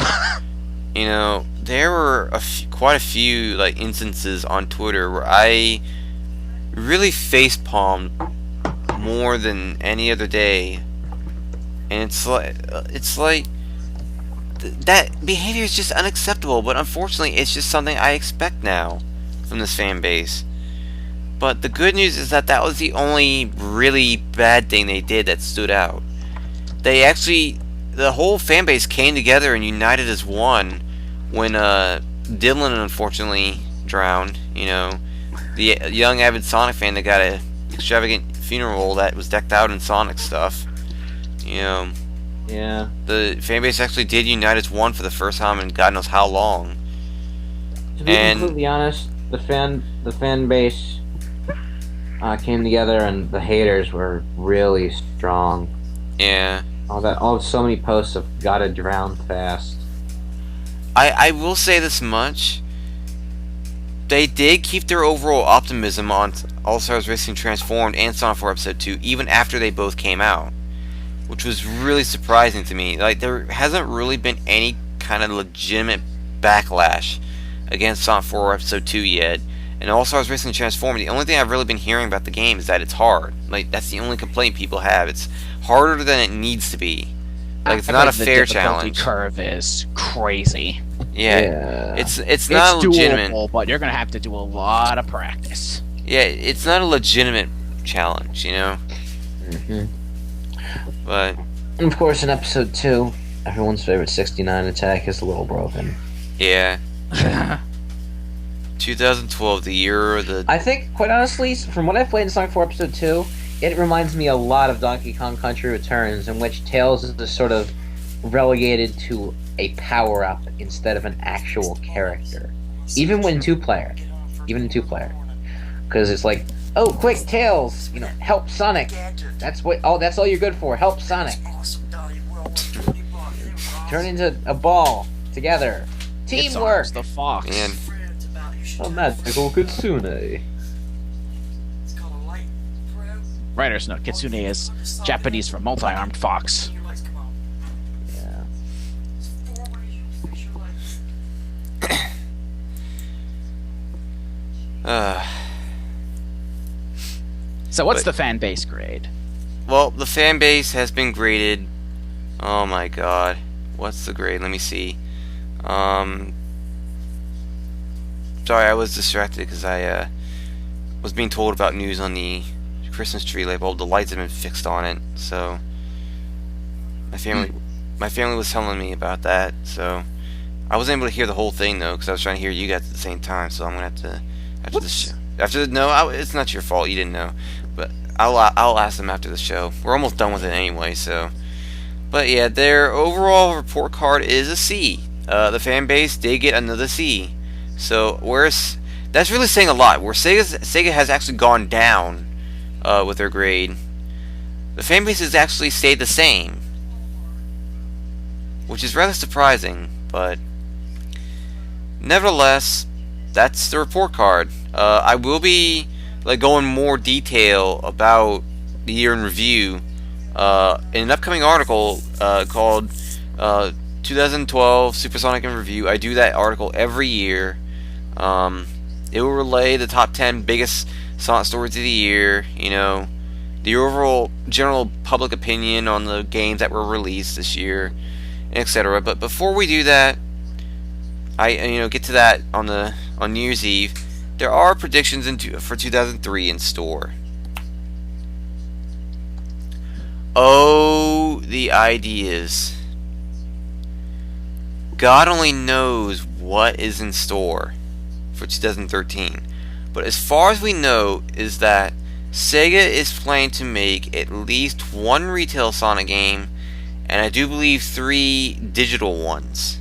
There were quite a few like instances on Twitter where I really facepalmed more than any other day, and it's like that behavior is just unacceptable. But unfortunately, it's just something I expect now from this fan base. But the good news is that was the only really bad thing they did that stood out. They actually, the whole fan base came together and united as one when Dylan unfortunately drowned. You know, the young avid Sonic fan that got a extravagant funeral that was decked out in Sonic stuff. You know, Yeah. the fan base actually did unite as one for the first time in God knows how long. To be And- completely honest, the fan base came together, and the haters were really strong. Yeah. So many posts of "gotta drown fast." I will say this much. They did keep their overall optimism on All-Stars Racing Transformed and Sonic 4 Episode 2 even after they both came out, which was really surprising to me. Like, there hasn't really been any kind of legitimate backlash against Sonic 4 Episode 2 yet. And All-Stars Racing Transformed, the only thing I've really been hearing about the game is that it's hard. Like, that's the only complaint people have. It's harder than it needs to be. Like, it's not a fair challenge. The curve is crazy. Yeah. It's not legitimate. Doable, but you're gonna have to do a lot of practice. Yeah, it's not a legitimate challenge, you know? Mm-hmm. But, And of course, in episode 2, everyone's favorite 69 attack is a little broken. yeah. 2012, the year of the... I think, quite honestly, from what I played in Sonic 4 Episode 2, it reminds me a lot of Donkey Kong Country Returns, in which Tails is sort of relegated to a power-up instead of an actual character. Even in two-player. Because it's like, oh, quick, Tails! You know, help Sonic! That's all you're good for, help Sonic! Turn into a ball, together. Teamwork! It's the Fox. Man, A magical Kitsune. Writer's note: Kitsune is Japanese for multi-armed fox. Yeah. So what's But- the fan base grade? well, the fan base has been graded... Oh my god. What's the grade? Let me see. Sorry, I was distracted because I was being told about news on the Christmas tree light bulb. The lights have been fixed on it, so my family was telling me about that. So I wasn't able to hear the whole thing though, because I was trying to hear you guys at the same time. So I'm gonna have to it's not your fault. You didn't know, but I'll ask them after the show. We're almost done with it anyway, so. But yeah, their overall report card is a C. The fan base did get another C. So that's really saying a lot. Where Sega has actually gone down with their grade, the fan base has actually stayed the same, which is rather surprising. But nevertheless, that's the report card. I will be going more detail about the year in review in an upcoming article called 2012 Supersonic in Review. I do that article every year. It will relay the top 10 biggest Sonic stories of the year, you know, the overall general public opinion on the games that were released this year, etc. But before we do that, I get to that on New Year's Eve. There are predictions for 2003 in store. Oh, the ideas. God only knows what is in store for 2013. But as far as we know is that Sega is planning to make at least one retail Sonic game, and I do believe 3 digital ones.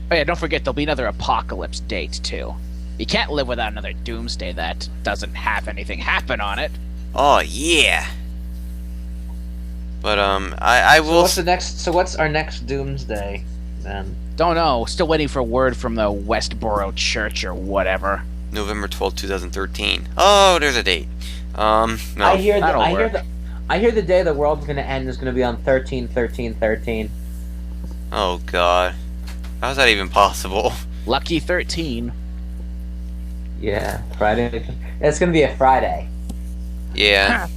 Oh yeah, don't forget there'll be another Apocalypse date too. You can't live without another Doomsday that doesn't have anything happen on it. Oh yeah. But I will. So what's our next Doomsday then? Don't know. Still waiting for word from the Westboro Church or whatever. November 12th, 2013. Oh, there's a date. No. I hear that'll work. the day the world's gonna end is gonna be on 13/13/13. Oh God. How's that even possible? Lucky 13. Yeah, Friday. It's gonna be a Friday. Yeah.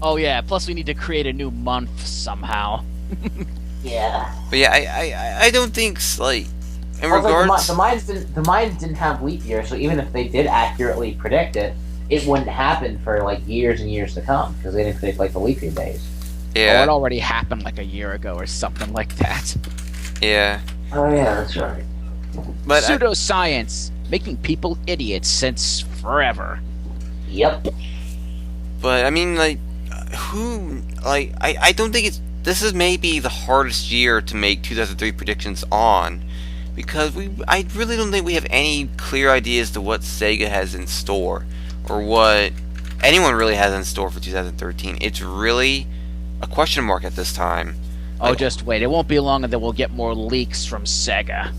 Oh yeah, plus we need to create a new month somehow. Yeah. But yeah, I don't think in Also, regards, the Mayans didn't have leap year, so even if they did accurately predict it, it wouldn't happen for like years and years to come because they didn't predict like the leap year days. Oh, yeah, it already happened like a year ago or something like that. yeah, Oh yeah, that's right. but Pseudoscience, making people idiots since forever. Yep. But I mean, like, I don't think this is maybe the hardest year to make 2003 predictions on, because I really don't think we have any clear idea as to what Sega has in store, or what anyone really has in store for 2013. It's really a question mark at this time. Oh, just wait. It won't be long and then we'll get more leaks from Sega.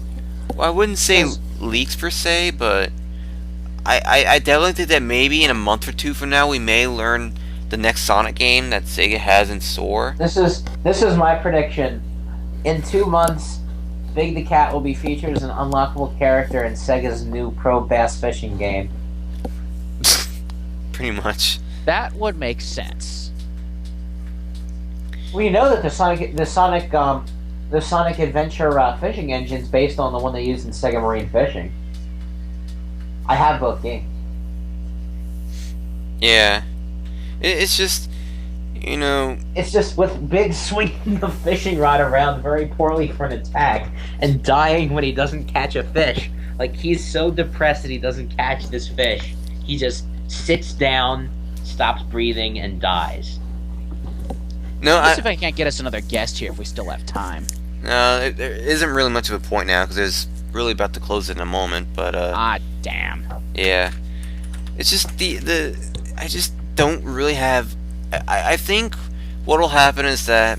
Well, I wouldn't say leaks per se, but I definitely think that maybe in a month or two from now we may learn the next Sonic game that Sega has in store. This is my prediction. In 2 months, Big the Cat will be featured as an unlockable character in Sega's new Pro Bass Fishing game. Pretty much. That would make sense. Well, you know that the Sonic Adventure fishing engine is based on the one they used in Sega Marine Fishing. I have both games. Yeah. It's just, you know... It's just with Big swinging the fishing rod around very poorly for an attack and dying when he doesn't catch a fish. Like, he's so depressed that he doesn't catch this fish. He just sits down, stops breathing, and dies. No, Let's see if I can't get us another guest here if we still have time. No, there isn't really much of a point now, because it's really about to close it in a moment, but, Damn. yeah. It's just I just don't really have... I think what'll happen is that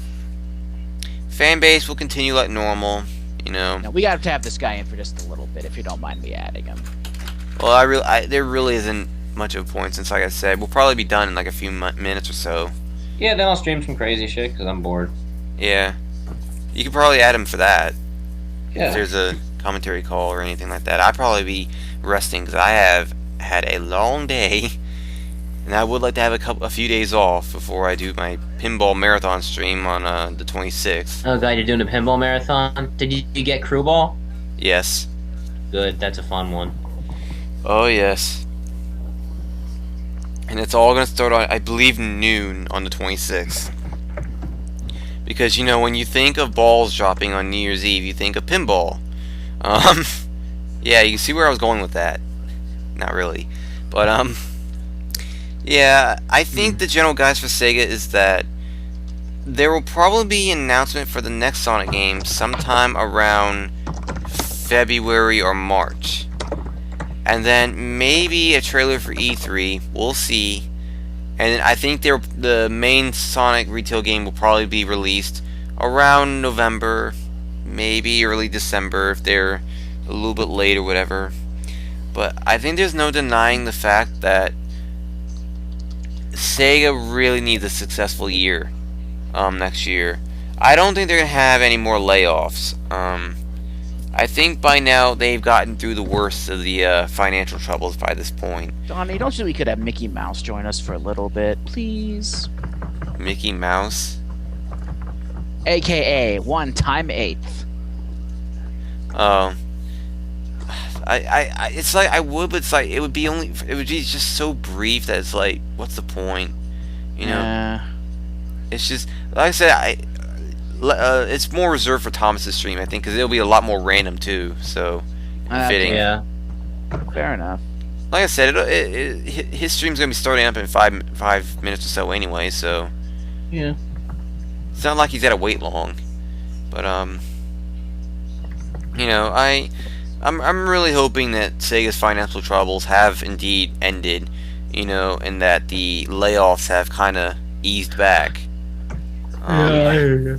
fanbase will continue like normal, you know. Now, we got to have this guy in for just a little bit, if you don't mind me adding him. Well, there really isn't much of a point, since, like I said, we'll probably be done in like a few minutes or so. Yeah, then I'll stream some crazy shit because I'm bored. Yeah. You could probably add him for that. Yeah. If there's a commentary call or anything like that. I'd probably be resting because I have had a long day, and I would like to have a few days off before I do my pinball marathon stream on the 26th. Oh, God, you're doing a pinball marathon? Did you get crew ball? Yes. Good, that's a fun one. Oh, yes. And it's all going to start on, I believe, noon on the 26th. Because, you know, when you think of balls dropping on New Year's Eve, you think of pinball. Yeah, you see where I was going with that. Not really. But, yeah, I think the general guidance for Sega is that there will probably be an announcement for the next Sonic game sometime around February or March. And then maybe a trailer for E3. We'll see. And I think the main Sonic retail game will probably be released around November, maybe early December if they're a little bit late or whatever. But I think there's no denying the fact that Sega really needs a successful year next year. I don't think they're going to have any more layoffs. I think by now they've gotten through the worst of the financial troubles by this point. Donnie, don't you think we could have Mickey Mouse join us for a little bit, please? Mickey Mouse? AKA 1/8. Oh. It's like I would, but it's like it would be just so brief that it's like, what's the point? You know? It's just, like I said, it's more reserved for Thomas's stream, I think, because it'll be a lot more random too. So fitting. Yeah. Fair enough. Like I said, his stream's gonna be starting up in 5 minutes or so anyway. So Yeah. it's not like he's gotta wait long. But you know, I'm really hoping that Sega's financial troubles have indeed ended. You know, and that the layoffs have kind of eased back. I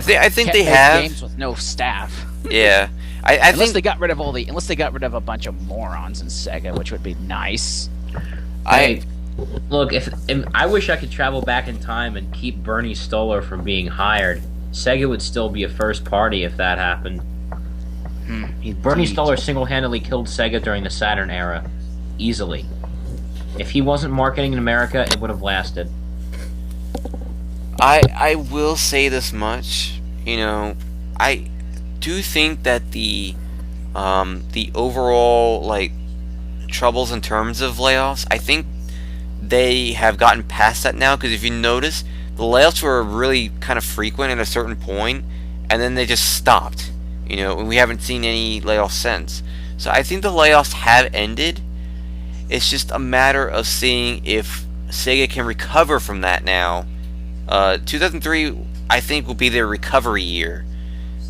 think they have games with no staff. Yeah, I Unless think they got rid of unless they got rid of a bunch of morons in Sega, which would be nice. Look, if I wish I could travel back in time and keep Bernie Stoller from being hired. Sega would still be a first party if that happened. Bernie Stoller single-handedly killed Sega during the Saturn era. Easily. If he wasn't marketing in America, it would have lasted. I will say this much, you know, do think that the overall like troubles in terms of layoffs, I think they have gotten past that now, because if you notice, the layoffs were really kind of frequent at a certain point, and then they just stopped. You know, and we haven't seen any layoffs since. So I think the layoffs have ended. It's just a matter of seeing if Sega can recover from that now. 2003, I think, will be their recovery year.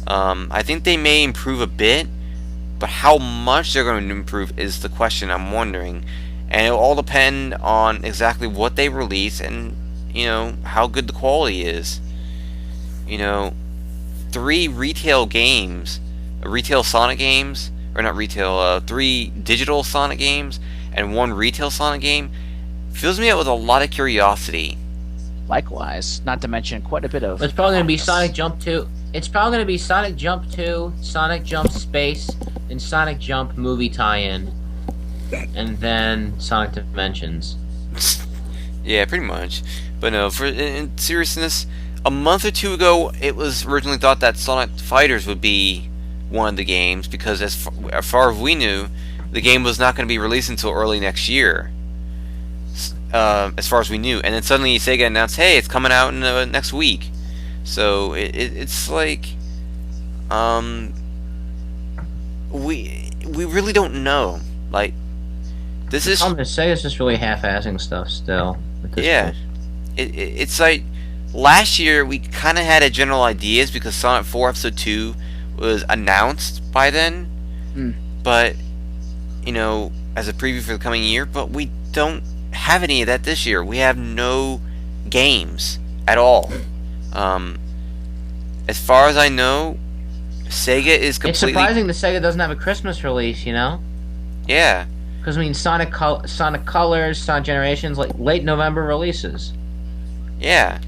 I think they may improve a bit, but how much they're going to improve is the question I'm wondering. And it will all depend on exactly what they release and, you know, how good the quality is. You know, 3 retail games, retail Sonic games, or not retail, 3 digital Sonic games and 1 retail Sonic game fills me up with a lot of curiosity. Likewise, not to mention quite a bit of. It's probably going to be Sonic Jump 2. It's probably going to be Sonic Jump 2, Sonic Jump Space, and Sonic Jump movie tie-in. And then Sonic Dimensions. Yeah, pretty much. But no, in seriousness, a month or 2 ago, it was originally thought that Sonic Fighters would be one of the games, because as far as we knew, the game was not going to be released until early next year. As far as we knew. And then suddenly Sega announced, hey, it's coming out in next week. So it's like, we really don't know. Like, this is. Sega's just really half-assing stuff still. Yeah, it's like last year we kind of had a general ideas because Sonic 4 Episode 2 was announced by then, but you know, as a preview for the coming year. But we don't have any of that this year. We have no games at all. As far as I know, Sega is completely. It's surprising that Sega doesn't have a Christmas release, you know? Yeah. Because I mean, Sonic Colors, Sonic Generations, like late November releases. Yeah.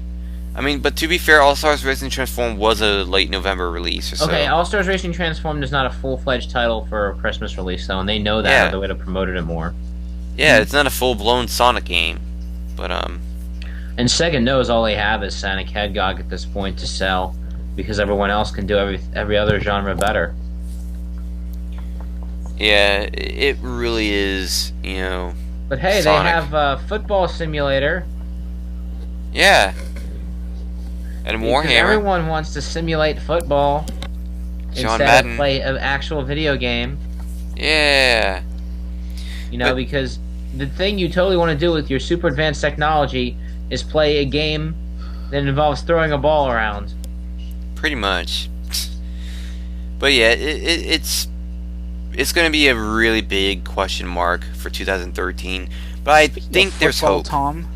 I mean, but to be fair, All Stars Racing Transform was a late November release or so. Okay, All Stars Racing Transformed is not a full-fledged title for a Christmas release, though, and they know that. Yeah. The way to promote it more. Yeah, it's not a full-blown Sonic game, but And Sega knows all they have is Sonic Hedgehog at this point to sell, because everyone else can do every other genre better. Yeah, it really is, you know. But hey, Sonic. They have a football simulator. Yeah. And Warhammer. Everyone wants to simulate football instead of play an actual video game. Yeah. You know, because the thing you totally want to do with your super advanced technology is play a game that involves throwing a ball around. Pretty much. But yeah, it's going to be a really big question mark for 2013. But I think there's hope. Tom,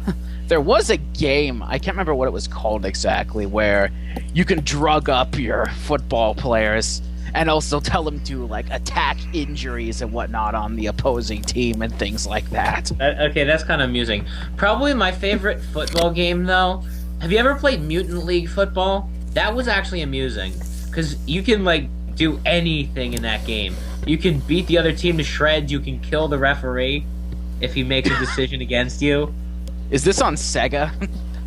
there was a game, I can't remember what it was called exactly, where you can drug up your football players and also tell them to like attack injuries and whatnot on the opposing team and things like that. Okay, that's kind of amusing. Probably my favorite football game, though. Have you ever played Mutant League Football? That was actually amusing, because you can like do anything in that game. You can beat the other team to shreds. You can kill the referee if he makes a decision against you. Is this on Sega?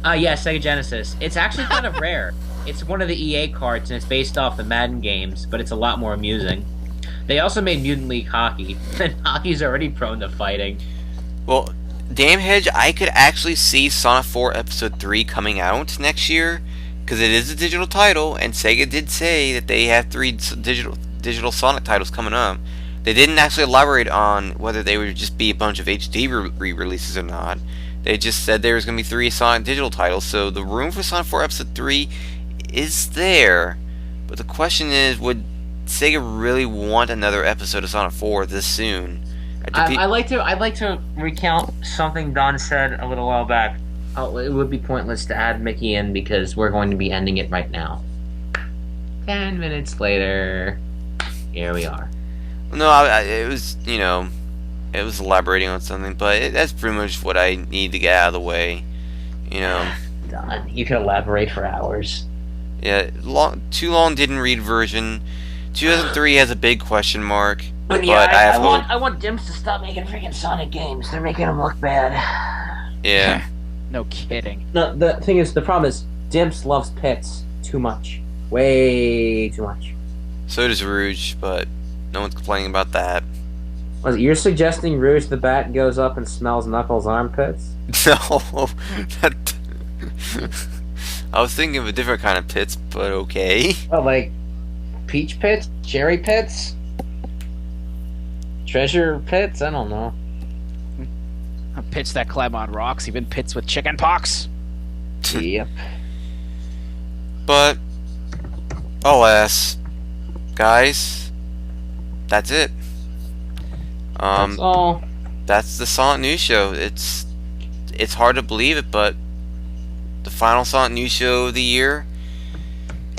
Yeah, Sega Genesis. It's actually kind of rare. It's one of the EA carts, and it's based off the Madden games, but it's a lot more amusing. They also made Mutant League Hockey, and hockey's already prone to fighting. Well, damn Hedge, I could actually see Sonic 4 Episode 3 coming out next year, because it is a digital title, and Sega did say that they have 3 digital Sonic titles coming up. They didn't actually elaborate on whether they would just be a bunch of HD re-releases or not. They just said there was going to be 3 Sonic digital titles, so the room for Sonic 4 Episode 3 is there. But the question is, would Sega really want another episode of Sonic 4 this soon? I'd like to recount something Don said a little while back. It would be pointless to add Mickey in because we're going to be ending it right now. 10 minutes later, here we are. No, it was, you know, it was elaborating on something, but that's pretty much what I need to get out of the way. You know. Don, you can elaborate for hours. Yeah, too long didn't read version. 2003 has a big question mark. But yeah, I have hope. I want Dimps to stop making freaking Sonic games. They're making them look bad. Yeah. No kidding. No, the thing is, the problem is, Dimps loves pits too much. Way too much. So does Rouge, but no one's complaining about that. You're suggesting Rouge the Bat goes up and smells Knuckles' armpits? No, that. I was thinking of a different kind of pits, but okay. Oh, like peach pits? Cherry pits? Treasure pits? I don't know. Pits that climb on rocks, even pits with chicken pox. Yep. But, alas, guys, that's it. That's all. That's the Sonic News Show. It's hard to believe it, but the final Sonic News Show of the year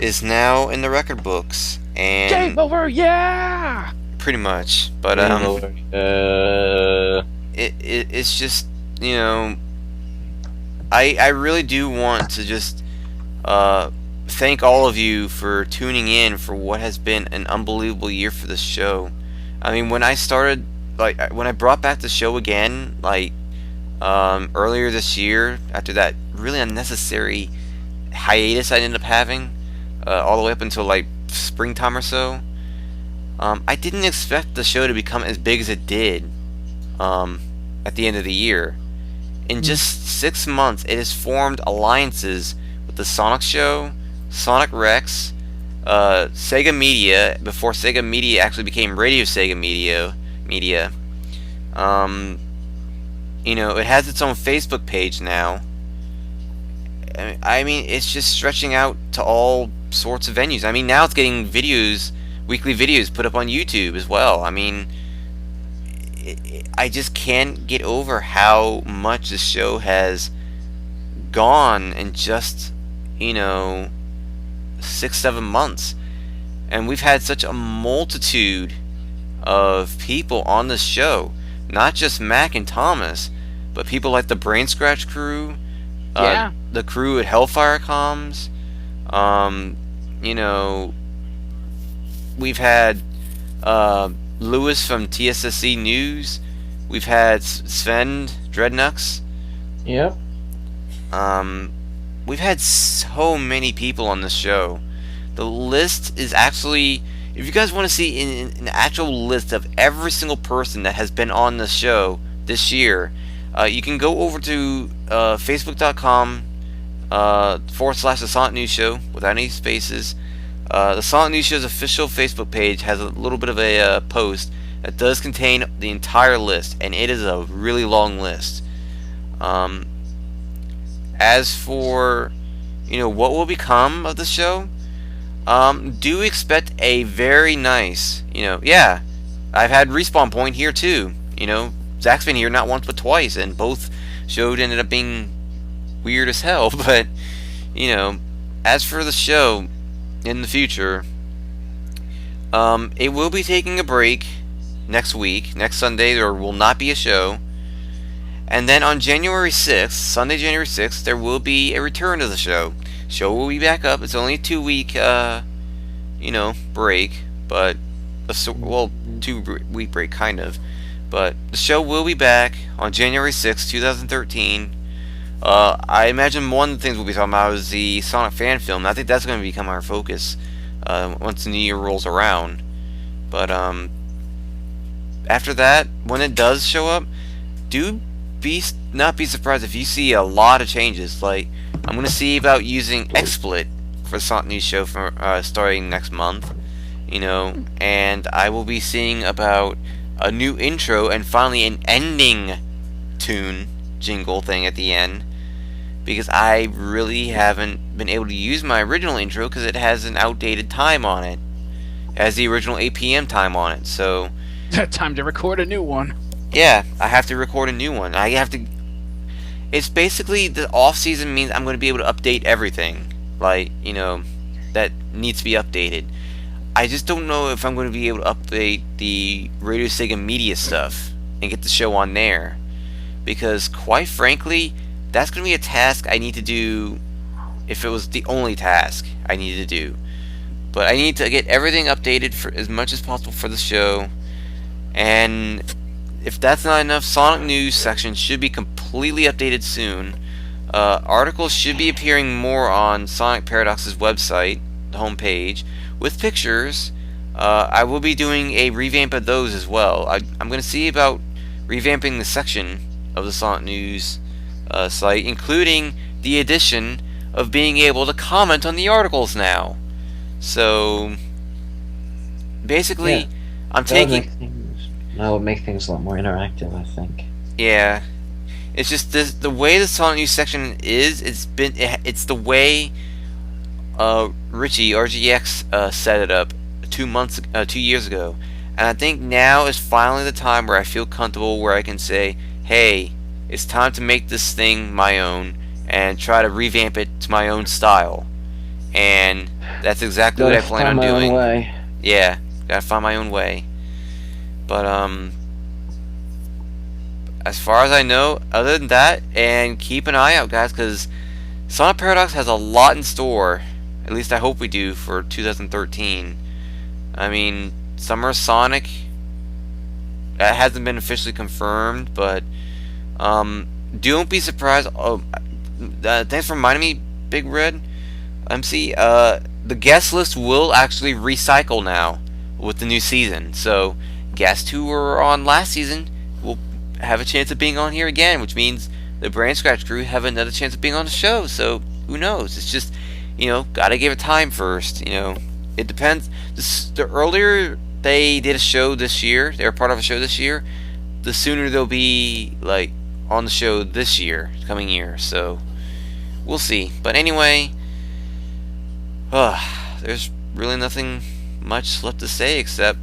is now in the record books, and Game over, yeah! pretty much. But it's just, you know, I really do want to just thank all of you for tuning in for what has been an unbelievable year for this show. I mean, when I started, like, when I brought back the show again, like, earlier this year, after that really unnecessary hiatus I ended up having, all the way up until, like, springtime or so, I didn't expect the show to become as big as it did, at the end of the year. In just 6 months, it has formed alliances with the Sonic Show, Sonic Rex, Sega Media, before Sega Media actually became Radio Sega Media. You know, it has its own Facebook page now. I mean, it's just stretching out to all sorts of venues. I mean, now it's getting videos, weekly videos put up on YouTube as well. I mean, I just can't get over how much the show has gone in just, you know, 6-7 months. And we've had such a multitude of people on the show. Not just Mac and Thomas, but people like the Brain Scratch crew, the crew at Hellfire Comms. You know, we've had Lewis from TSSC News. We've had Sven Dreadnux. Yep. We've had so many people on this show. The list is actually, if you guys want to see an actual list of every single person that has been on the show this year, you can go over to facebook.com / the Sonic News Show without any spaces. The Sonic News Show's official Facebook page has a little bit of a post that does contain the entire list, and it is a really long list. As for, you know, what will become of the show, do expect a very nice, you know, yeah, I've had Respawn Point here too. You know, Zach's been here not once but twice, and both shows ended up being weird as hell. But, you know, as for the show in the future, it will be taking a break next week. Next Sunday there will not be a show. And then on January 6th, Sunday January 6th, there will be a return to the show. Show will be back up. It's only a 2-week, you know, break, but well, 2-week break kind of. But the show will be back on January 6th, 2013. I imagine one of the things we'll be talking about is the Sonic fan film. I think that's going to become our focus once the new year rolls around. But after that, when it does show up, do not be surprised if you see a lot of changes. Like, I'm going to see about using XSplit for the Sonic News Show for, starting next month, you know, and I will be seeing about a new intro and finally an ending tune jingle thing at the end, because I really haven't been able to use my original intro because it has an outdated time on it. It has the original 8 p.m. time on it, so time to record a new one. yeah, I have to record a new one. I have to. It's basically the off season means I'm going to be able to update everything, like, you know, that needs to be updated. I just don't know if I'm going to be able to update the Radio Sega Media stuff and get the show on there, because quite frankly, that's going to be a task I need to do if it was the only task I needed to do. But I need to get everything updated for as much as possible for the show, and if that's not enough, Sonic News section should be completely updated soon. Articles should be appearing more on Sonic Paradox's website, the homepage, with pictures I will be doing a revamp of those as well. I'm going to see about revamping the section of the Sonic News site, including the addition of being able to comment on the articles now. So, basically, Yeah, I'm taking... That would make things a lot more interactive, I think. Yeah. It's just the way the Sonic News section is, it's the way Richie, RGX, set it up 2 years ago. And I think now is finally the time where I feel comfortable, where I can say, hey, it's time to make this thing my own and try to revamp it to my own style. And that's exactly what I plan on doing. Way. Yeah, gotta find my own way. But as far as I know, other than that, and keep an eye out, guys, because Sonic Paradox has a lot in store. At least I hope we do for 2013. I mean, Summer Sonic, that hasn't been officially confirmed, but don't be surprised. Oh, thanks for reminding me, Big Red MC. The guest list will actually recycle now with the new season. So guests who were on last season will have a chance of being on here again, which means the Brain Scratch crew have another chance of being on the show. So who knows? It's just, gotta give it time first. It depends. The earlier they did a show this year, they were part of a show this year, the sooner they'll be like on the show this year, coming year. So we'll see. But anyway, there's really nothing much left to say except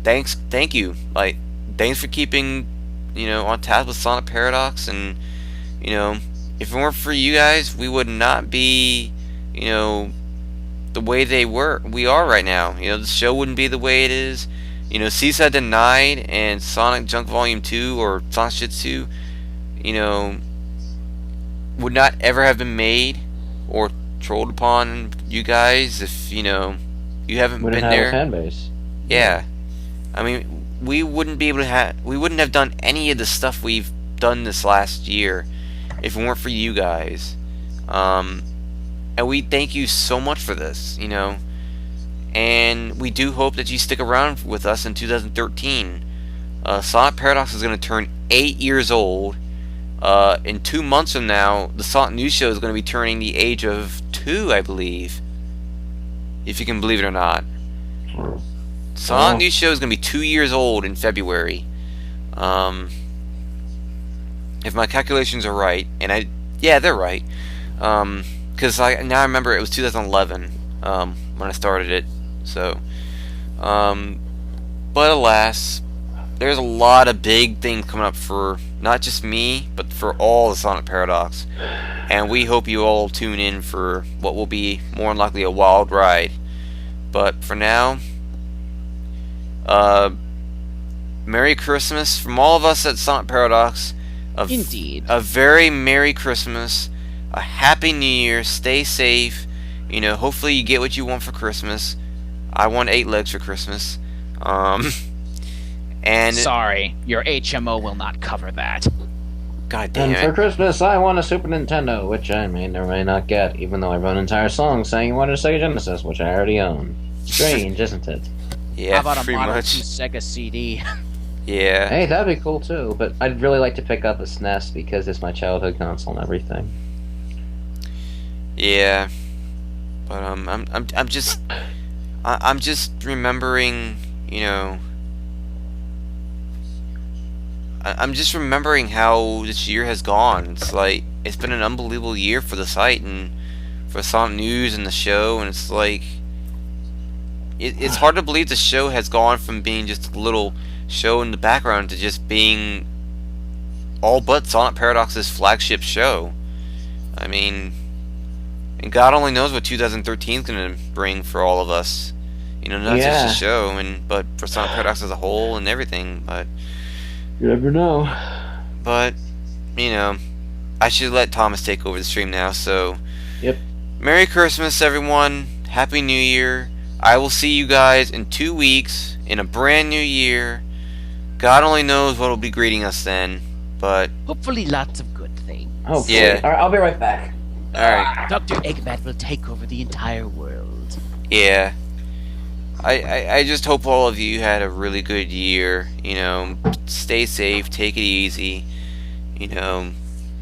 thank you. Like, thanks for keeping on task with Sonic Paradox, and if it weren't for you guys, we would not be the way we are right now. The show wouldn't be the way it is. Seaside Denied and Sonic Junk Volume 2 or Sonic Shitsu, would not ever have been made or trolled upon you guys if you haven't been there. Have a fan base. Yeah, I mean, we wouldn't have done any of the stuff we've done this last year if it weren't for you guys. And we thank you so much for this, and we do hope that you stick around with us in 2013. Sonic Paradox is going to turn 8 years old. In 2 months from now, the Sonic News Show is going to be turning the age of 2, I believe. If you can believe it or not. Sonic News Show is going to be 2 years old in February. If my calculations are right, and they're right. Because now I remember it was 2011 when I started it. So, but alas, there's a lot of big things coming up for not just me, but for all the Sonic Paradox. And we hope you all tune in for what will be more than likely a wild ride. But for now, Merry Christmas from all of us at Sonic Paradox. Indeed. A very Merry Christmas. A Happy New Year. Stay safe. Hopefully you get what you want for Christmas. I want 8 legs for Christmas. And sorry, your HMO will not cover that. God damn And it. for Christmas, I want a Super Nintendo, which I may or may not get, even though I wrote an entire song saying I wanted a Sega Genesis, which I already own. Strange, isn't it? Yeah, How about a pretty Model 2 much. Sega CD? Yeah. Hey, that'd be cool too, but I'd really like to pick up a SNES because it's my childhood console and everything. Yeah. But I'm just remembering, I'm just remembering how this year has gone. It's like, it's been an unbelievable year for the site and for Sonic News and the show, and it's like, it's hard to believe the show has gone from being just a little show in the background to just being all but Sonic Paradox's flagship show. I mean, and God only knows what 2013 is going to bring for all of us. Not just the show, but for Sonic Paradox as a whole and everything. But you never know. But I should let Thomas take over the stream now. So, Yep. Merry Christmas, everyone. Happy New Year. I will see you guys in 2 weeks in a brand new year. God only knows what will be greeting us then. But Hopefully lots of good things. Hopefully. Yeah. Alright, I'll be right back. all right. Dr. Eggbat will take over the entire world. Yeah. I just hope all of you had a really good year. You know, stay safe, take it easy. You know,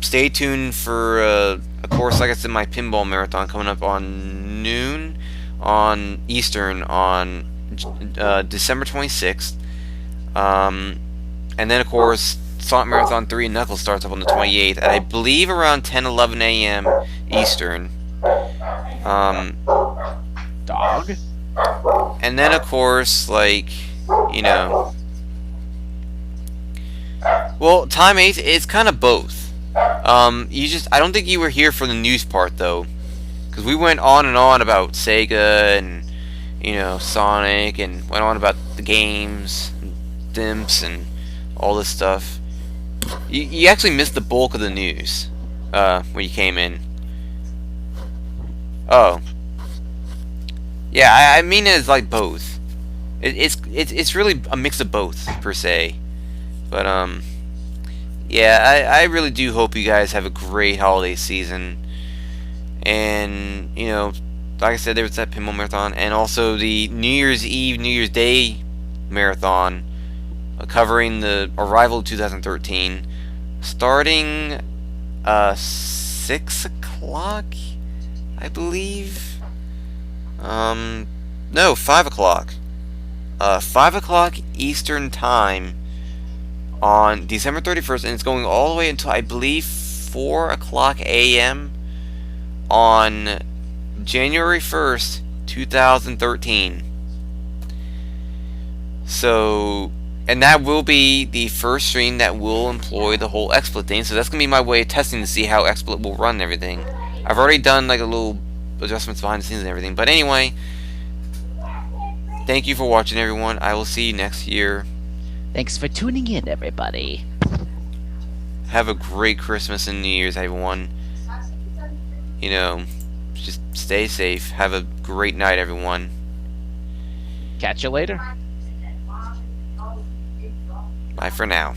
stay tuned for, of course, like I said, my pinball marathon coming up on noon on Eastern on December 26th. And then, of course, Sonic Marathon 3 and Knuckles starts up on the 28th at, I believe, around 10-11 a.m. Eastern. Dog. And then, of course, like, you know, well, Time 8, it's kind of both. I don't think you were here for the news part, though, because we went on and on about Sega and, you know, Sonic, and went on about the games, and dimps, and all this stuff. You actually missed the bulk of the news when you came in. Oh. Yeah, I mean it as like both. It's really a mix of both, per se. But yeah, I really do hope you guys have a great holiday season. And, you know, like I said, there was that pinball marathon, and also the New Year's Eve, New Year's Day marathon, covering the arrival of 2013, starting 6 o'clock, I believe. No, 5 o'clock. 5 o'clock Eastern Time on December 31st, and it's going all the way until, I believe, 4 o'clock a.m. on January 1st, 2013. So, and that will be the first stream that will employ the whole XSplit thing, so that's going to be my way of testing to see how XSplit will run and everything. I've already done like a little adjustments behind the scenes and everything, but anyway, thank you for watching, everyone. I will see you next year. Thanks for tuning in, everybody. Have a great Christmas and New Year's, everyone. You know, just stay safe. Have a great night, everyone. Catch you later. Bye for now.